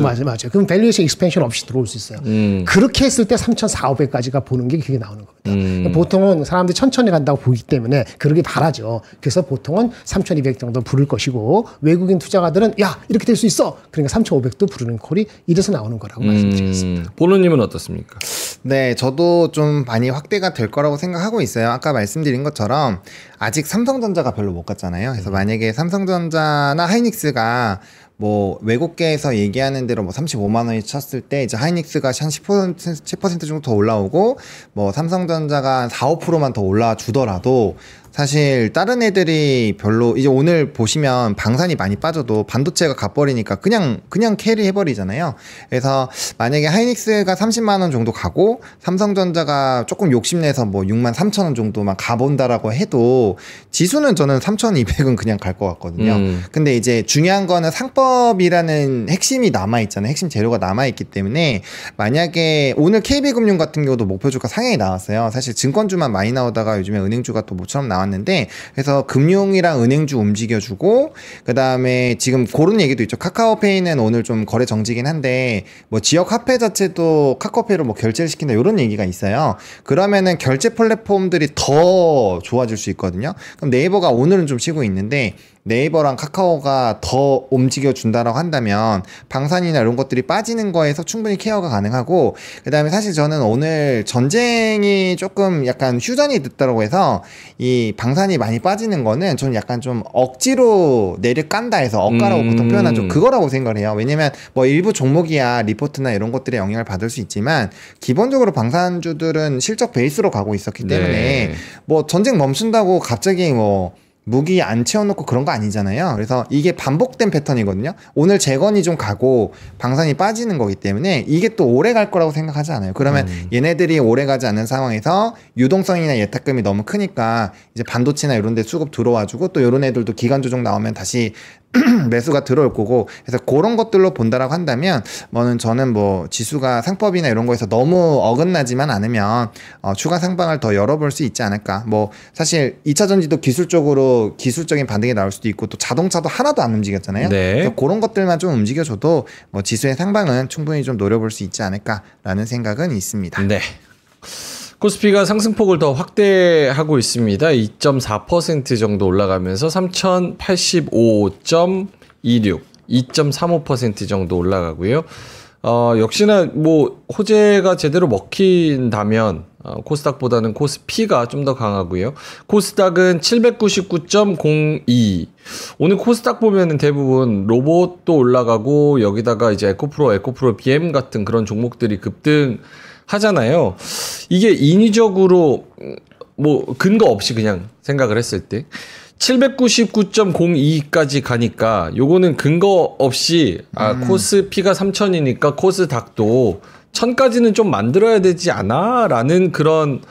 그럼 밸류에이션 익스펜션 없이 들어올 수 있어요. 그렇게 했을 때 3,400까지가 보는 게 그게 나오는 겁니다. 보통은 사람들이 천천히 간다고 보기 때문에 그러길 바라죠. 그래서 보통은 3,200 정도 부를 것이고 외국인 투자가들은 야 이렇게 될 수 있어. 그러니까 3,500도 부르는 콜이 이래서 나오는 거라고 말씀드리겠습니다. 본호님은 어떻습니까? 네, 저도 좀 많이 확대가 될 거라고 생각하고 있어요. 아까 말씀드린 것처럼 아직 삼성전자가 별로 못 갔잖아요. 그래서 만약에 삼성전자나 하이닉스가 뭐 외국계에서 얘기하는 대로 뭐 35만 원이 쳤을 때 이제 하이닉스가 한 10% 정도 더 올라오고 뭐 삼성전자가 한 4, 5%만 더 올라 주더라도 사실 다른 애들이 별로 이제 오늘 보시면 방산이 많이 빠져도 반도체가 가버리니까 그냥 캐리 해버리잖아요. 그래서 만약에 하이닉스가 30만 원 정도 가고 삼성전자가 조금 욕심내서 뭐 6만 3천 원 정도만 가본다라고 해도 지수는 저는 3,200은 그냥 갈 것 같거든요. 근데 이제 중요한 거는 상법이라는 핵심이 남아있잖아요. 핵심 재료가 남아있기 때문에 만약에 오늘 KB금융 같은 경우도 목표 주가 상향이 나왔어요. 사실 증권주만 많이 나오다가 요즘에 은행주가 또 모처럼 나왔는데 그래서 금융이랑 은행주 움직여주고 그다음에 지금 그런 얘기도 있죠. 카카오페이는 오늘 좀 거래 정지긴 한데 뭐 지역 화폐 자체도 카카오페이로 뭐 결제를 시킨다 이런 얘기가 있어요. 그러면은 결제 플랫폼들이 더 좋아질 수 있거든요. 그럼 네이버가 오늘은 좀 쉬고 있는데 네이버랑 카카오가 더 움직여 준다라고 한다면 방산이나 이런 것들이 빠지는 거에서 충분히 케어가 가능하고 그다음에 사실 저는 오늘 전쟁이 조금 약간 휴전이 됐다고 해서 이 방산이 많이 빠지는 거는 저는 약간 좀 억지로 내려깐다 해서 억가라고 보통 표현하죠. 그거라고 생각을 해요. 왜냐면 뭐 일부 종목이야 리포트나 이런 것들에 영향을 받을 수 있지만 기본적으로 방산주들은 실적 베이스로 가고 있었기 때문에 네. 뭐 전쟁 멈춘다고 갑자기 뭐 무기 안 채워놓고 그런 거 아니잖아요. 그래서 이게 반복된 패턴이거든요. 오늘 재건이 좀 가고 방산이 빠지는 거기 때문에 이게 또 오래 갈 거라고 생각하지 않아요. 그러면 얘네들이 오래 가지 않는 상황에서 유동성이나 예탁금이 너무 크니까 이제 반도체나 이런 데 수급 들어와주고 또 이런 애들도 기간 조정 나오면 다시 매수가 들어올 거고 그래서 그런 것들로 본다라고 한다면 저는 뭐 지수가 상법이나 이런 거에서 너무 어긋나지만 않으면 추가 상방을 더 열어볼 수 있지 않을까. 뭐 사실 2차 전지도 기술적으로 기술적인 반등이 나올 수도 있고 또 자동차도 하나도 안 움직였잖아요. 네. 그래서 그런 것들만 좀 움직여줘도 뭐 지수의 상방은 충분히 좀 노려볼 수 있지 않을까라는 생각은 있습니다. 네. 코스피가 상승폭을 더 확대하고 있습니다. 2.4% 정도 올라가면서 3085.26, 2.35% 정도 올라가고요. 역시나 뭐 호재가 제대로 먹힌다면 코스닥보다는 코스피가 좀 더 강하고요. 코스닥은 799.02. 오늘 코스닥 보면은 대부분 로봇도 올라가고 여기다가 이제 에코프로 BM 같은 그런 종목들이 급등 하잖아요. 이게 인위적으로 뭐 근거 없이 그냥 생각을 했을 때 799.02까지 가니까 요거는 근거 없이 코스피가 3000이니까 코스닥도 1000까지는 좀 만들어야 되지 않아? 라는 그런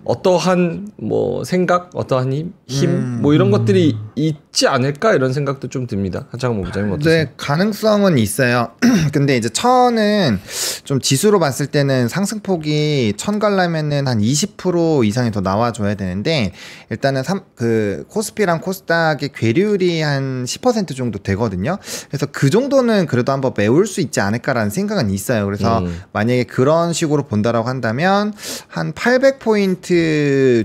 어떠한 뭐 생각, 어떠한 힘, 뭐 이런 것들이 있지 않을까 이런 생각도 좀 듭니다. 하창모 부장님 어떠세요? 네, 가능성은 있어요. 근데 이제 1000은 좀 지수로 봤을 때는 상승폭이 1000 가려면은 한 20% 이상이 더 나와줘야 되는데 일단은 그 코스피랑 코스닥의 괴율이 한 10% 정도 되거든요. 그래서 그 정도는 그래도 한번 메울 수 있지 않을까라는 생각은 있어요. 그래서 만약에 그런 식으로 본다라고 한다면 한 800포인트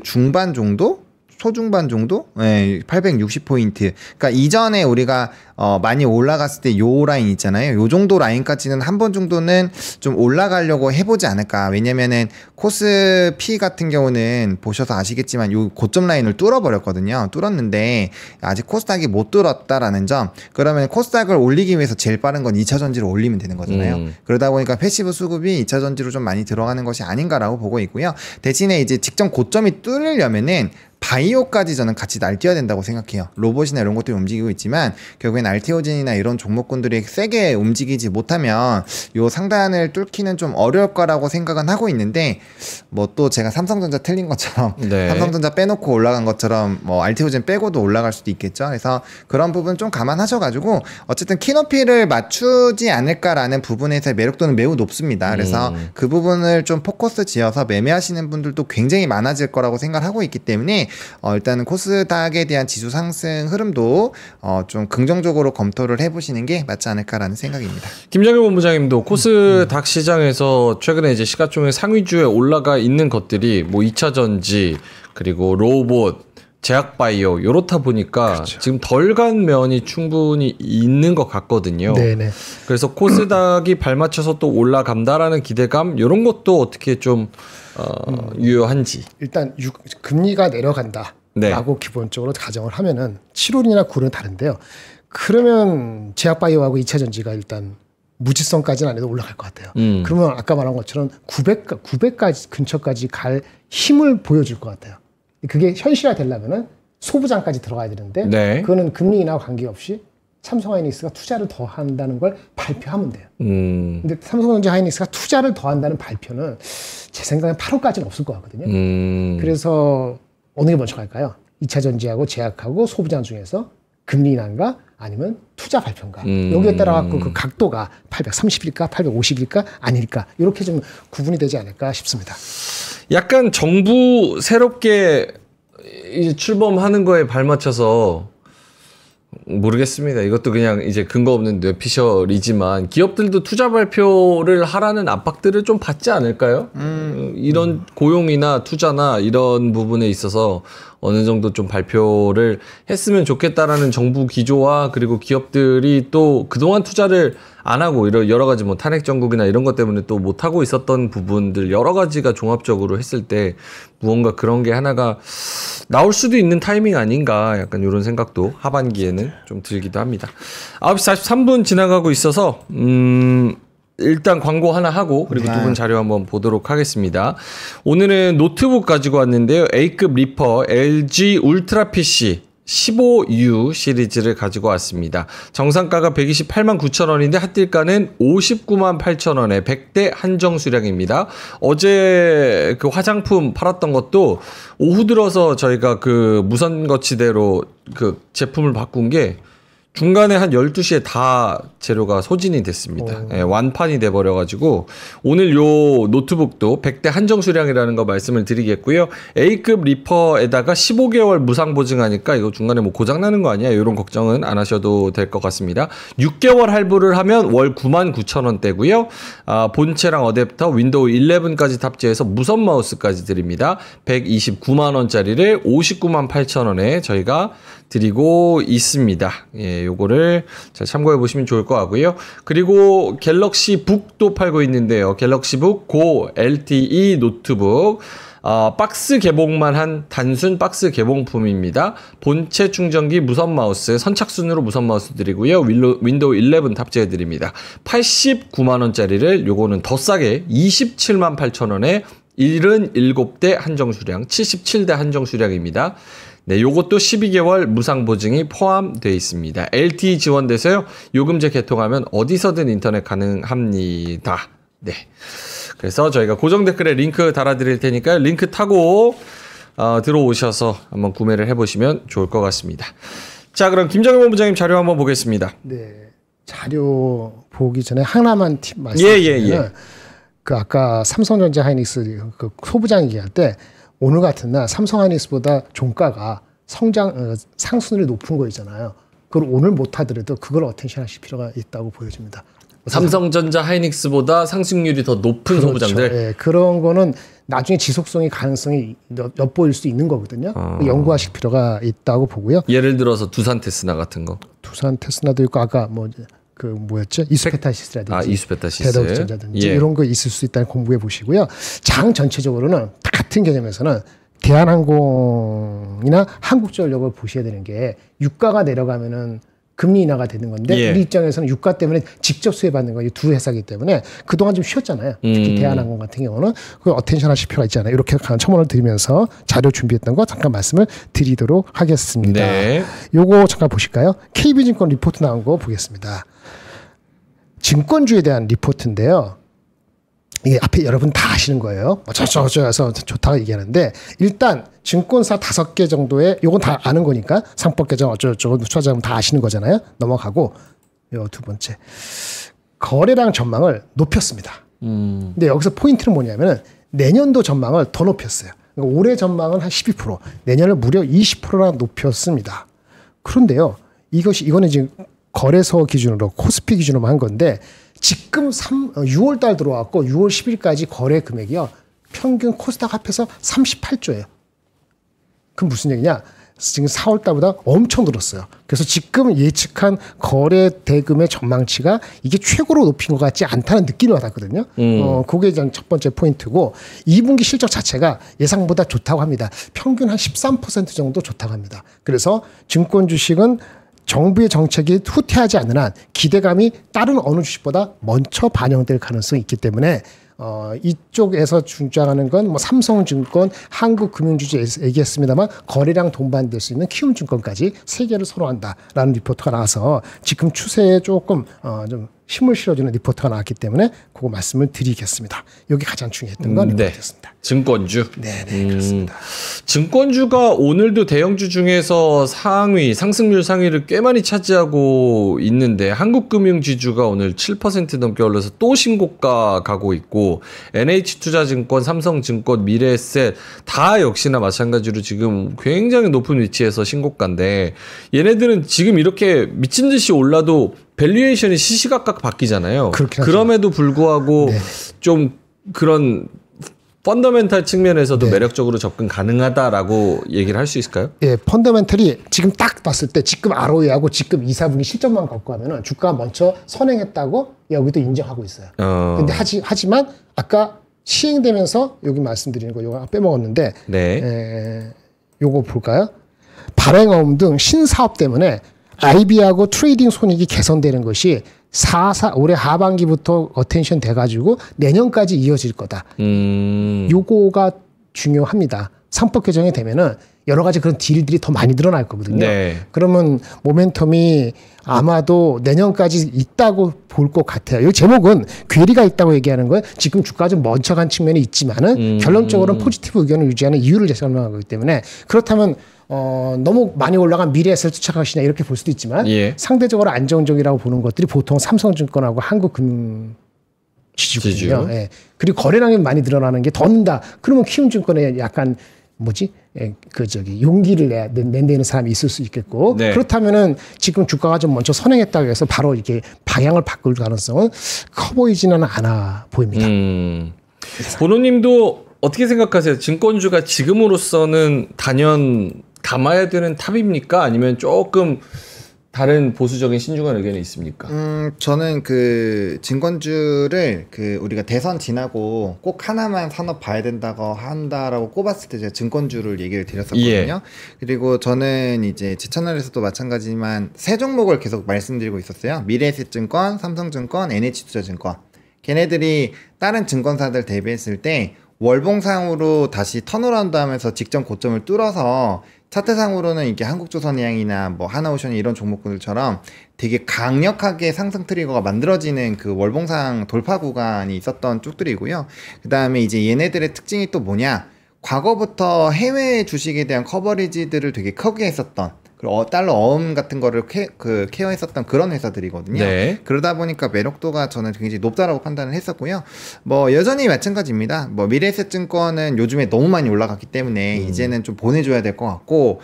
중반 정도? 초중반 정도? 네, 860포인트. 그러니까 이전에 우리가 많이 올라갔을 때 요 라인 있잖아요. 요 정도 라인까지는 한 번 정도는 좀 올라가려고 해보지 않을까. 왜냐면은 코스피 같은 경우는 보셔서 아시겠지만 요 고점 라인을 뚫어버렸거든요. 뚫었는데 아직 코스닥이 못 뚫었다라는 점. 그러면 코스닥을 올리기 위해서 제일 빠른 건 2차 전지를 올리면 되는 거잖아요. 그러다 보니까 패시브 수급이 2차 전지로 좀 많이 들어가는 것이 아닌가라고 보고 있고요. 대신에 이제 직전 고점이 뚫으려면은 바이오까지 저는 같이 날뛰어야 된다고 생각해요. 로봇이나 이런 것들이 움직이고 있지만 결국엔 알테오젠이나 이런 종목군들이 세게 움직이지 못하면 요 상단을 뚫기는 좀 어려울 거라고 생각은 하고 있는데 뭐 또 제가 삼성전자 틀린 것처럼 네. 삼성전자 빼놓고 올라간 것처럼 뭐 알테오젠 빼고도 올라갈 수도 있겠죠. 그래서 그런 부분 좀 감안하셔가지고 어쨌든 키높이를 맞추지 않을까라는 부분에서의 매력도는 매우 높습니다. 그래서 그 부분을 좀 포커스 지어서 매매하시는 분들도 굉장히 많아질 거라고 생각하고 있기 때문에 일단은 코스닥에 대한 지수 상승 흐름도 좀 긍정적으로 검토를 해보시는 게 맞지 않을까라는 생각입니다. 김정일 본부장님도 코스닥 시장에서 최근에 이제 시가총액 상위주에 올라가 있는 것들이 뭐 2차 전지 그리고 로봇 제약바이오 요렇다 보니까 그렇죠. 지금 덜 간 면이 충분히 있는 것 같거든요. 네네. 그래서 코스닥이 발맞춰서 또 올라간다라는 기대감 이런 것도 어떻게 좀 유효한지. 일단 금리가 내려간다 라고 기본적으로 가정을 하면은 7월이나 9월은 다른데요. 그러면 제약바이오하고 2차 전지가 일단 무지성까지는 안 해도 올라갈 것 같아요. 그러면 아까 말한 것처럼 900까지 근처까지 갈 힘을 보여줄 것 같아요. 그게 현실화 되려면은 소부장까지 들어가야 되는데 그거는 금리나 관계없이 삼성하이닉스가 투자를 더 한다는 걸 발표하면 돼요. 근데 삼성전자 하이닉스가 투자를 더 한다는 발표는 제 생각엔 8월까지는 없을 것 같거든요. 그래서 어느 게 먼저 갈까요? 2차 전지하고 제약하고 소부장 중에서 금리 인하인가 아니면 투자 발표인가. 여기에 따라 갖고 그 각도가 830일까 850일까 아닐까 이렇게 좀 구분이 되지 않을까 싶습니다. 약간 정부 새롭게 이제 출범하는 거에 발맞춰서 모르겠습니다. 이것도 그냥 이제 근거 없는 뇌피셜이지만 기업들도 투자 발표를 하라는 압박들을 좀 받지 않을까요? 이런 고용이나 투자나 이런 부분에 있어서 어느 정도 좀 발표를 했으면 좋겠다라는 정부 기조와 그리고 기업들이 또 그동안 투자를 안 하고 이런 여러 가지 뭐 탄핵 정국이나 이런 것 때문에 또 못 하고 있었던 부분들 여러 가지가 종합적으로 했을 때 무언가 그런 게 하나가 나올 수도 있는 타이밍 아닌가 약간 이런 생각도 하반기에는 좀 들기도 합니다. 9시 43분 지나가고 있어서 일단 광고 하나 하고 그리고 두 분 자료 한번 보도록 하겠습니다. 오늘은 노트북 가지고 왔는데요. A급 리퍼 LG 울트라 PC 15U 시리즈를 가지고 왔습니다. 정상가가 128만 9천 원인데 핫딜가는 59만 8천 원에 100대 한정 수량입니다. 어제 그 화장품 팔았던 것도 오후 들어서 저희가 그 무선 거치대로 그 제품을 바꾼 게 중간에 한 12시에 다 재료가 소진이 됐습니다. 예, 완판이 돼버려가지고 오늘 요 노트북도 100대 한정 수량이라는 거 말씀을 드리겠고요. A급 리퍼에다가 15개월 무상 보증하니까 이거 중간에 뭐 고장나는 거 아니야? 이런 걱정은 안 하셔도 될 것 같습니다. 6개월 할부를 하면 월 9만 9천 원대고요. 본체랑 어댑터, 윈도우 11까지 탑재해서 무선 마우스까지 드립니다. 129만 원짜리를 59만 8천 원에 저희가 드리고 있습니다. 예, 요거를 잘 참고해 보시면 좋을 것 같고요. 그리고 갤럭시 북도 팔고 있는데요. 갤럭시 북 고 LTE 노트북. 박스 개봉만 한 단순 박스 개봉품입니다. 본체 충전기 무선 마우스, 선착순으로 무선 마우스 드리고요. 윈도우 11 탑재해 드립니다. 89만 원짜리를 요거는 더 싸게 27만 8천 원에 77대 한정 수량, 77대 한정 수량입니다. 네, 요것도 12개월 무상 보증이 포함되어 있습니다. LTE 지원돼서요. 요금제 개통하면 어디서든 인터넷 가능합니다. 네. 그래서 저희가 고정 댓글에 링크 달아드릴 테니까 링크 타고 들어오셔서 한번 구매를 해보시면 좋을 것 같습니다. 자, 그럼 김정일 본부장님 자료 한번 보겠습니다. 네. 자료 보기 전에 하나만 팁 말씀드리면 그 아까 삼성전자 하이닉스 그 소부장 얘기할 때 오늘 같은 날 삼성 하이닉스보다 종가가 상승률이 높은 거 있잖아요. 그걸 오늘 못 하더라도 그걸 어텐션 하실 필요가 있다고 보여집니다. 삼성전자 하이닉스보다 상승률이 더 높은 그렇죠. 소부장들? 예, 그런 거는 나중에 지속성이 가능성이 엿보일 수 있는 거거든요. 연구하실 필요가 있다고 보고요. 예를 들어서 두산 테스나 같은 거. 두산 테스나도 있고 아까 뭐 그 뭐였죠? 이수페타시스라든지 이수페타시스. 대덕전자든지 이런 거 있을 수 있다는 공부해 보시고요. 장 전체적으로는 같은 개념에서는 대한항공이나 한국전력을 보셔야 되는 게 유가가 내려가면은 금리 인하가 되는 건데 우리 입장에서는 유가 때문에 직접 수혜받는 거 이 두 회사이기 때문에 그동안 좀 쉬었잖아요. 특히 대한항공 같은 경우는 그 어텐션 하실 필요가 있잖아요. 이렇게 첨언을 드리면서 자료 준비했던 거 잠깐 말씀을 드리도록 하겠습니다. 네. 요거 잠깐 보실까요? KB증권 리포트 나온 거 보겠습니다. 증권주에 대한 리포트인데요. 이게 앞에 여러분 다 아시는 거예요. 어쩌고저쩌고해서 좋다고 얘기하는데 일단 증권사 5개 정도의 요건 다 아는 거니까 상법 개정 어쩌고저쩌고 투자자분 다 아시는 거잖아요. 넘어가고 요 두 번째 거래량 전망을 높였습니다. 근데 여기서 포인트는 뭐냐면은 내년도 전망을 더 높였어요. 그러니까 올해 전망은 한 12%, 내년을 무려 20%나 높였습니다. 그런데요, 이거는 지금 거래소 기준으로 코스피 기준으로 한 건데 지금 6월 달 들어왔고 6월 10일까지 거래 금액이요. 평균 코스닥 합해서 38조예요. 그럼 무슨 얘기냐? 지금 4월 달보다 엄청 늘었어요. 그래서 지금 예측한 거래 대금의 전망치가 이게 최고로 높인 것 같지 않다는 느낌을 받았거든요. 그게 첫 번째 포인트고 2분기 실적 자체가 예상보다 좋다고 합니다. 평균 한 13% 정도 좋다고 합니다. 그래서 증권 주식은 정부의 정책이 후퇴하지 않는 한 기대감이 다른 어느 주식보다 먼저 반영될 가능성이 있기 때문에 이쪽에서 주장하는 건 뭐 삼성증권, 한국금융주주 얘기했습니다만 거래량 동반될 수 있는 키움증권까지 3개를 선호한다라는 리포트가 나와서 지금 추세에 조금 좀 힘을 실어주는 리포트가 나왔기 때문에 그거 말씀을 드리겠습니다. 여기 가장 중요했던 건 이거였습니다. 증권주. 네네 그렇습니다. 증권주가 오늘도 대형주 중에서 상승률 상위를 꽤 많이 차지하고 있는데 한국금융지주가 오늘 7% 넘게 올라서 또 신고가 가고 있고 NH투자증권, 삼성증권, 미래에셋 다 역시나 마찬가지로 지금 굉장히 높은 위치에서 신고가인데 얘네들은 지금 이렇게 미친 듯이 올라도 밸류에이션이 시시각각 바뀌잖아요. 그럼에도 불구하고 좀 그런 펀더멘탈 측면에서도 매력적으로 접근 가능하다라고 얘기를 할 수 있을까요? 예, 펀더멘탈이 지금 딱 봤을 때 지금 ROE하고 지금 2, 4분기 실적만 갖고 하면은 주가가 먼저 선행했다고 여기도 인정하고 있어요. 근데 하지만 아까 시행되면서 여기 말씀드리는 거 요거 빼먹었는데 요거 볼까요? 발행어음 등 신사업 때문에 IB하고 트레이딩 손익이 개선되는 것이 올해 하반기부터 어텐션 돼가지고 내년까지 이어질 거다. 요거가 중요합니다. 상법 개정이 되면은 여러 가지 그런 딜들이 더 많이 늘어날 거거든요. 그러면 모멘텀이 아마도 내년까지 있다고 볼 것 같아요. 이 제목은 괴리가 있다고 얘기하는 거예요. 지금 주가 좀 멈춰간 측면이 있지만은 결론적으로는 포지티브 의견을 유지하는 이유를 설명하기 때문에 그렇다면 너무 많이 올라간 미래에셋을 쫓아가시냐 이렇게 볼 수도 있지만 상대적으로 안정적이라고 보는 것들이 보통 삼성증권하고 한국금융지주거든요. 그리고 거래량이 많이 늘어나는 게 더 는다. 그러면 키움증권에 약간 용기를 낸다는 사람이 있을 수 있겠고 그렇다면은 지금 주가가 좀 먼저 선행했다고 해서 바로 이렇게 방향을 바꿀 가능성은 커 보이지는 않아 보입니다. 보노님도 어떻게 생각하세요? 증권주가 지금으로서는 단연 담아야 되는 탑입니까? 아니면 조금 다른 보수적인 신중한 의견이 있습니까? 저는 그 증권주를 우리가 대선 지나고 꼭 하나만 산업 봐야 한다라고 꼽았을 때 제가 증권주를 얘기를 드렸었거든요. 그리고 저는 이제 제 채널에서도 마찬가지지만 세 종목을 계속 말씀드리고 있었어요. 미래에셋증권, 삼성증권, NH투자증권. 걔네들이 다른 증권사들 대비했을 때 월봉상으로 다시 턴어라운드 하면서 직전 고점을 뚫어서 차트상으로는 이게 한국조선해양이나 뭐 하나오션 이런 종목들처럼 되게 강력하게 상승 트리거가 만들어지는 그 월봉상 돌파 구간이 있었던 쪽들이고요. 그 다음에 이제 얘네들의 특징이 또 뭐냐? 과거부터 해외 주식에 대한 커버리지들을 되게 크게 했었던 달러 어음 같은 거를 케어했었던 그런 회사들이거든요. 그러다 보니까 매력도가 저는 굉장히 높다라고 판단을 했었고요. 뭐 여전히 마찬가지입니다. 뭐 미래에셋증권은 요즘에 너무 많이 올라갔기 때문에 이제는 좀 보내줘야 될 것 같고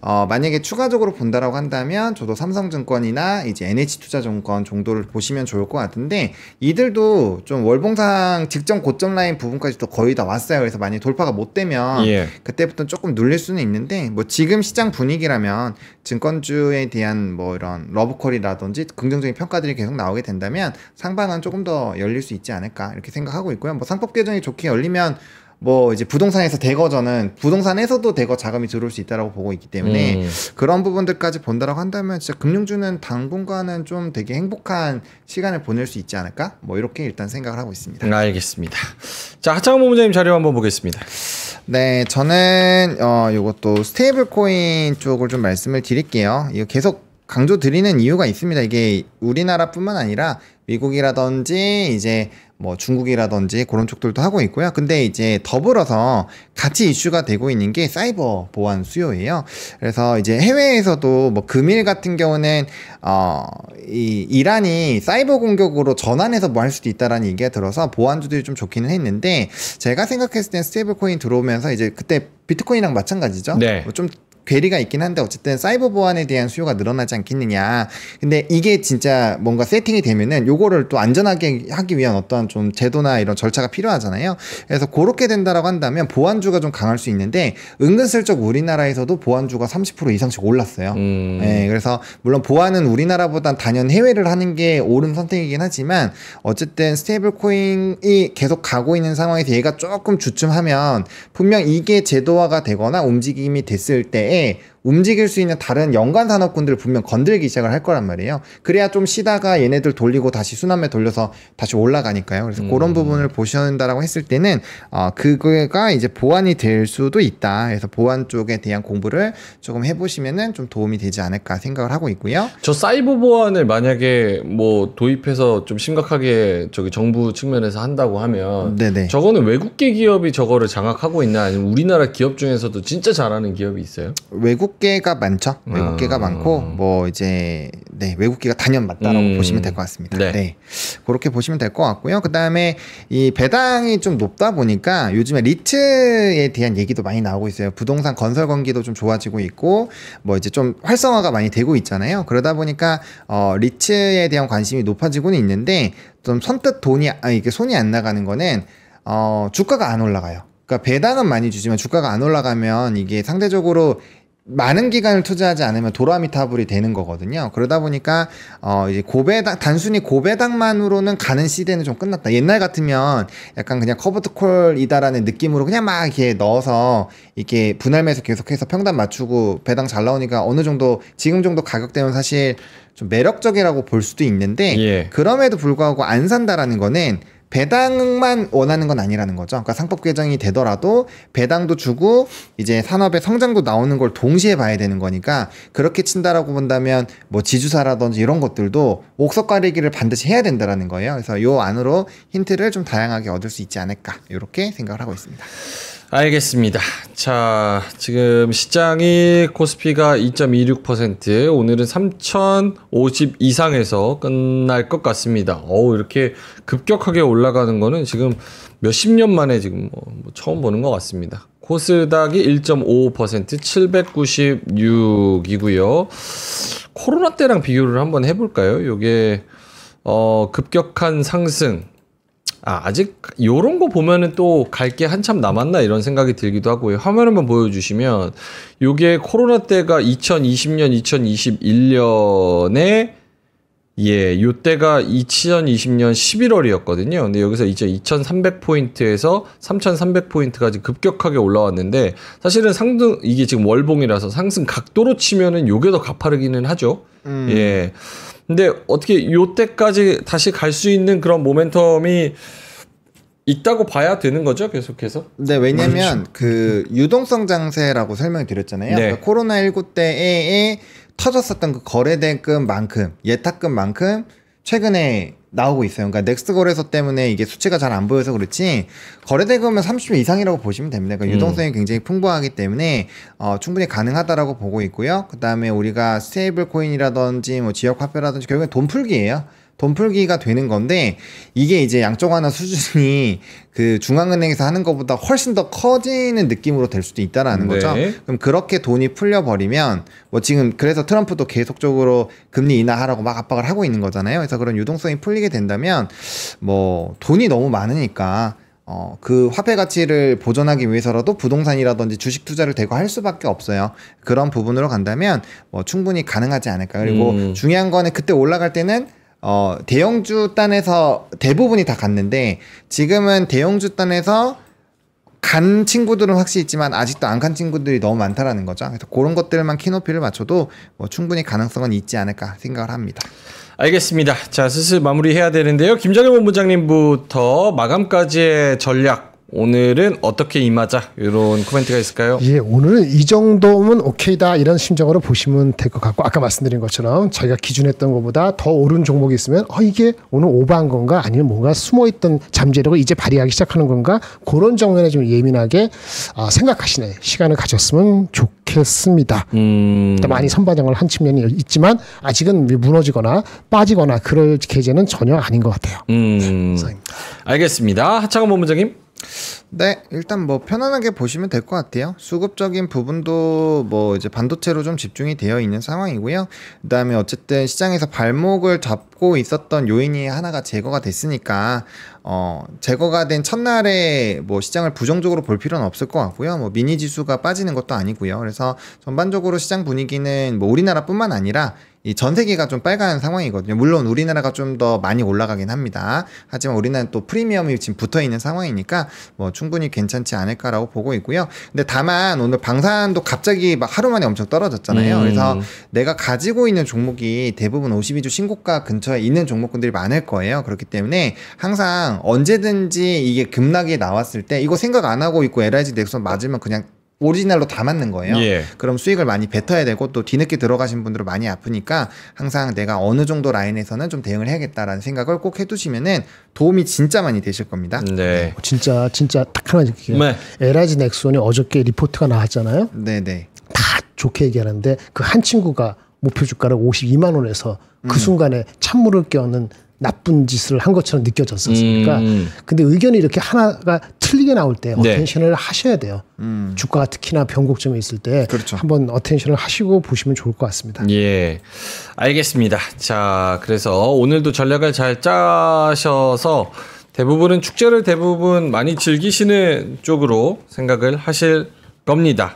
만약에 추가적으로 본다라고 한다면 저도 삼성증권이나 이제 NH투자증권 정도를 보시면 좋을 것 같은데 이들도 좀 월봉상 직전 고점 라인 부분까지도 거의 다 왔어요. 그래서 만약에 돌파가 못 되면 그때부터 조금 눌릴 수는 있는데 뭐 지금 시장 분위기라면 증권주에 대한 뭐 이런 러브콜이라든지 긍정적인 평가들이 계속 나오게 된다면 상방은 조금 더 열릴 수 있지 않을까 이렇게 생각하고 있고요. 뭐 상법 개정이 좋게 열리면 뭐 이제 부동산에서 저는 부동산에서도 대거 자금이 들어올 수 있다라고 보고 있기 때문에 그런 부분들까지 본다라고 한다면 진짜 금융주는 당분간은 좀 되게 행복한 시간을 보낼 수 있지 않을까? 뭐 이렇게 일단 생각을 하고 있습니다. 알겠습니다. 자, 하창원 본부장님 자료 한번 보겠습니다. 네, 저는 요것도 스테이블 코인 쪽을 좀 말씀을 드릴게요. 이거 계속 강조 드리는 이유가 있습니다. 이게 우리나라뿐만 아니라 미국이라든지 이제 뭐 중국이라든지 그런 쪽들도 하고 있고요. 근데 이제 더불어서 같이 이슈가 되고 있는 게 사이버 보안 수요예요. 그래서 이제 해외에서도 뭐 금일 같은 경우는 이 이란이 사이버 공격으로 전환해서 뭐 할 수도 있다라는 얘기가 들어서 보안주들이 좀 좋기는 했는데 제가 생각했을 땐 스테이블 코인 들어오면서 이제 그때 비트코인이랑 마찬가지죠. 좀 괴리가 있긴 한데 어쨌든 사이버 보안에 대한 수요가 늘어나지 않겠느냐. 근데 이게 진짜 뭔가 세팅이 되면은 요거를 또 안전하게 하기 위한 어떤 좀 제도나 이런 절차가 필요하잖아요. 그래서 그렇게 된다라고 한다면 보안주가 좀 강할 수 있는데 은근슬쩍 우리나라에서도 보안주가 30% 이상씩 올랐어요. 네, 그래서 물론 보안은 우리나라보단 단연 해외를 하는 게 옳은 선택이긴 하지만 어쨌든 스테이블 코인이 계속 가고 있는 상황에서 얘가 조금 주춤하면 분명 이게 제도화가 되거나 움직임이 됐을 때에 움직일 수 있는 다른 연관 산업군들을 분명 건들기 시작을 할 거란 말이에요. 그래야 좀 쉬다가 얘네들 돌리고 다시 순환매 돌려서 다시 올라가니까요. 그래서 그런 부분을 보셔야 된다라고 했을 때는 그거가 이제 보완이 될 수도 있다. 그래서 보완 쪽에 대한 공부를 조금 해보시면은 좀 도움이 되지 않을까 생각을 하고 있고요. 저 사이버 보안을 만약에 뭐 도입해서 좀 심각하게 저기 정부 측면에서 한다고 하면 네네. 저거는 외국계 기업이 저거를 장악하고 있나 아니면 우리나라 기업 중에서도 진짜 잘하는 기업이 있어요? 외국계가 많죠. 외국계가 많고 뭐 이제 네, 외국계가 단연 맞다라고 보시면 될 것 같습니다. 네. 그렇게 보시면 될 것 같고요. 그다음에 이 배당이 좀 높다 보니까 요즘에 리츠에 대한 얘기도 많이 나오고 있어요. 부동산 건설 건기도 좀 좋아지고 있고 뭐 이제 좀 활성화가 많이 되고 있잖아요. 그러다 보니까 리츠에 대한 관심이 높아지고는 있는데 좀 선뜻 이게 손이 안 나가는 거는 주가가 안 올라가요. 그러니까 배당은 많이 주지만 주가가 안 올라가면 이게 상대적으로 많은 기간을 투자하지 않으면 도라미타불이 되는 거거든요. 그러다 보니까 이제 단순히 고배당만으로는 가는 시대는 좀 끝났다. 옛날 같으면 약간 그냥 커버드콜이다라는 느낌으로 그냥 막 이렇게 넣어서 이렇게 분할매수 계속해서 평단 맞추고 배당 잘 나오니까 어느 정도 지금 정도 가격대면 사실 좀 매력적이라고 볼 수도 있는데 그럼에도 불구하고 안 산다라는 거는 배당만 원하는 건 아니라는 거죠. 그러니까 상법 개정이 되더라도 배당도 주고 이제 산업의 성장도 나오는 걸 동시에 봐야 되는 거니까 그렇게 친다라고 본다면 뭐 지주사라든지 이런 것들도 옥석 가리기를 반드시 해야 된다라는 거예요. 그래서 요 안으로 힌트를 좀 다양하게 얻을 수 있지 않을까 이렇게 생각을 하고 있습니다. 알겠습니다. 자, 지금 시장이 코스피가 2.26%, 오늘은 3050 이상에서 끝날 것 같습니다. 이렇게 급격하게 올라가는 거는 지금 몇십 년 만에 지금 뭐 처음 보는 것 같습니다. 코스닥이 1.55%, 796이고요. 코로나 때랑 비교를 한번 해볼까요? 요게 급격한 상승. 아직 요런 거 보면은 또 갈 게 한참 남았나 이런 생각이 들기도 하고요. 화면 한번 보여주시면 요게 코로나 때가 2020년, 2021년에 요때가 2020년 11월이었거든요. 근데 여기서 이제 2300포인트에서 3300포인트까지 급격하게 올라왔는데 사실은 이게 지금 월봉이라서 상승 각도로 치면은 요게 더 가파르기는 하죠. 예. 근데 어떻게 요때까지 다시 갈 수 있는 그런 모멘텀이 있다고 봐야 되는 거죠, 계속해서? 네, 왜냐면 그 유동성 장세라고 설명을 드렸잖아요. 그러니까 코로나19 때에 터졌었던 그 거래대금만큼, 예탁금만큼 최근에 나오고 있어요. 그러니까 넥스트 거래소 때문에 이게 수치가 잘 안 보여서 그렇지 거래대금은 30배 이상이라고 보시면 됩니다. 그러니까 유동성이 굉장히 풍부하기 때문에 충분히 가능하다라고 보고 있고요. 그 다음에 우리가 스테이블 코인이라든지 뭐 지역 화폐라든지 결국엔 돈 풀기예요. 돈 풀기가 되는 건데 이게 이제 양적 완화 수준이 그 중앙은행에서 하는 것보다 훨씬 더 커지는 느낌으로 될 수도 있다라는 거죠. 그럼 그렇게 돈이 풀려버리면 뭐 지금 그래서 트럼프도 계속적으로 금리 인하하라고 막 압박을 하고 있는 거잖아요. 그래서 그런 유동성이 풀리게 된다면 뭐 돈이 너무 많으니까 그 화폐 가치를 보존하기 위해서라도 부동산이라든지 주식 투자를 대거 할 수밖에 없어요. 그런 부분으로 간다면 뭐 충분히 가능하지 않을까. 그리고 중요한 거는 그때 올라갈 때는 대형주 단에서 대부분이 다 갔는데 지금은 대형주 단에서 간 친구들은 확실히 있지만 아직도 안 간 친구들이 너무 많다라는 거죠. 그래서 그런 것들만 키높이를 맞춰도 뭐 충분히 가능성은 있지 않을까 생각을 합니다. 알겠습니다. 자, 슬슬 마무리해야 되는데요. 김정일 본부장님부터 마감까지의 전략, 오늘은 어떻게 임하자, 이런 코멘트가 있을까요? 예, 오늘은 이 정도면 오케이다 이런 심정으로 보시면 될 것 같고, 아까 말씀드린 것처럼 저희가 기준했던 것보다 더 오른 종목이 있으면 이게 오늘 오버한 건가 아니면 뭔가 숨어있던 잠재력을 이제 발휘하기 시작하는 건가, 그런 정도에 좀 예민하게 생각하시는 시간을 가졌으면 좋겠습니다. 많이 선반영을 한 측면이 있지만 아직은 무너지거나 빠지거나 그럴 계제는 전혀 아닌 것 같아요. 알겠습니다. 하창원 본부장님. 네, 일단 뭐 편안하게 보시면 될 것 같아요. 수급적인 부분도 뭐 이제 반도체로 좀 집중이 되어 있는 상황이고요. 그다음에 어쨌든 시장에서 발목을 잡고 있었던 요인이 하나가 제거가 됐으니까 제거가 된 첫날에 뭐 시장을 부정적으로 볼 필요는 없을 것 같고요. 뭐 미니 지수가 빠지는 것도 아니고요. 그래서 전반적으로 시장 분위기는 뭐 우리나라뿐만 아니라 이 전 세계가 좀 빨간 상황이거든요. 물론 우리나라가 좀 더 많이 올라가긴 합니다. 하지만 우리나라는 또 프리미엄이 지금 붙어 있는 상황이니까 뭐 충분히 괜찮지 않을까라고 보고 있고요. 근데 다만 오늘 방산도 갑자기 막 하루 만에 엄청 떨어졌잖아요. 그래서 내가 가지고 있는 종목이 대부분 52주 신고가 근처에 있는 종목군들이 많을 거예요. 그렇기 때문에 항상 언제든지 이게 급락이 나왔을 때 이거 생각 안 하고 있고 LIG 넥슨 맞으면 그냥 오리지널로 다 맞는 거예요. 예. 그럼 수익을 많이 뱉어야 되고 또 뒤늦게 들어가신 분들은 많이 아프니까 항상 내가 어느 정도 라인에서는 좀 대응을 해야겠다라는 생각을 꼭 해두시면은 도움이 진짜 많이 되실 겁니다. 네. 진짜 딱 하나 얘기해요. 네. LIG 넥슨이 어저께 리포트가 나왔잖아요. 네네. 다 좋게 얘기하는데 그 한 친구가 목표 주가를 52만 원에서 그 순간에 찬물을 끼얹는 나쁜 짓을 한 것처럼 느껴졌었으니까. 근데 의견이 이렇게 하나가 틀리게 나올 때 어텐션을 하셔야 돼요. 주가가 특히나 변곡점에 있을 때 그렇죠. 한번 어텐션을 하시고 보시면 좋을 것 같습니다. 예, 알겠습니다. 자, 그래서 오늘도 전략을 잘 짜셔서 대부분은 축제를 대부분 많이 즐기시는 쪽으로 생각을 하실 겁니다.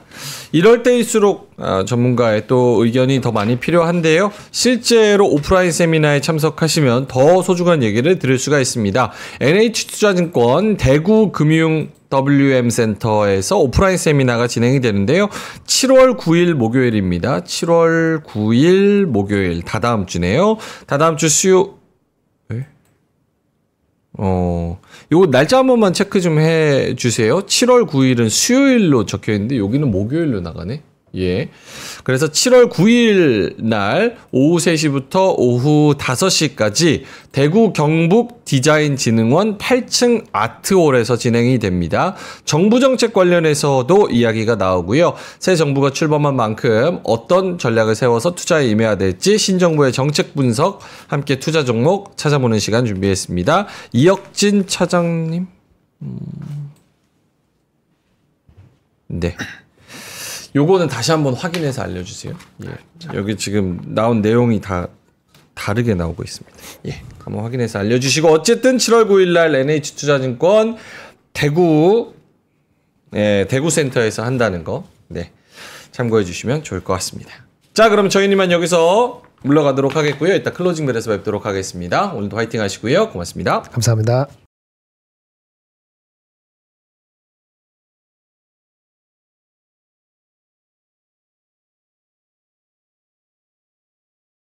이럴 때일수록 전문가의 또 의견이 더 많이 필요한데요. 실제로 오프라인 세미나에 참석하시면 더 소중한 얘기를 들을 수가 있습니다. NH투자증권 대구금융 WM센터에서 오프라인 세미나가 진행이 되는데요. 7월 9일 목요일입니다. 7월 9일 목요일 다다음 주네요. 다다음 주 수요... 요거 날짜 한 번만 체크 좀 해주세요. 7월 9일은 수요일로 적혀있는데 여기는 목요일로 나가네. 예. 그래서 7월 9일 날 오후 3시부터 오후 5시까지 대구 경북 디자인진흥원 8층 아트홀에서 진행이 됩니다. 정부 정책 관련해서도 이야기가 나오고요. 새 정부가 출범한 만큼 어떤 전략을 세워서 투자에 임해야 될지 신정부의 정책 분석 함께 투자 종목 찾아보는 시간 준비했습니다. 이혁진 차장님. 네. 요거는 다시 한번 확인해서 알려주세요. 예. 여기 지금 나온 내용이 다 다르게 나오고 있습니다. 예. 한번 확인해서 알려주시고 어쨌든 7월 9일 날 NH투자증권 대구 센터에서 한다는 거 참고해 주시면 좋을 것 같습니다. 자, 그럼 저희는 이만 여기서 물러가도록 하겠고요. 이따 클로징 벨에서 뵙도록 하겠습니다. 오늘도 화이팅 하시고요. 고맙습니다. 감사합니다.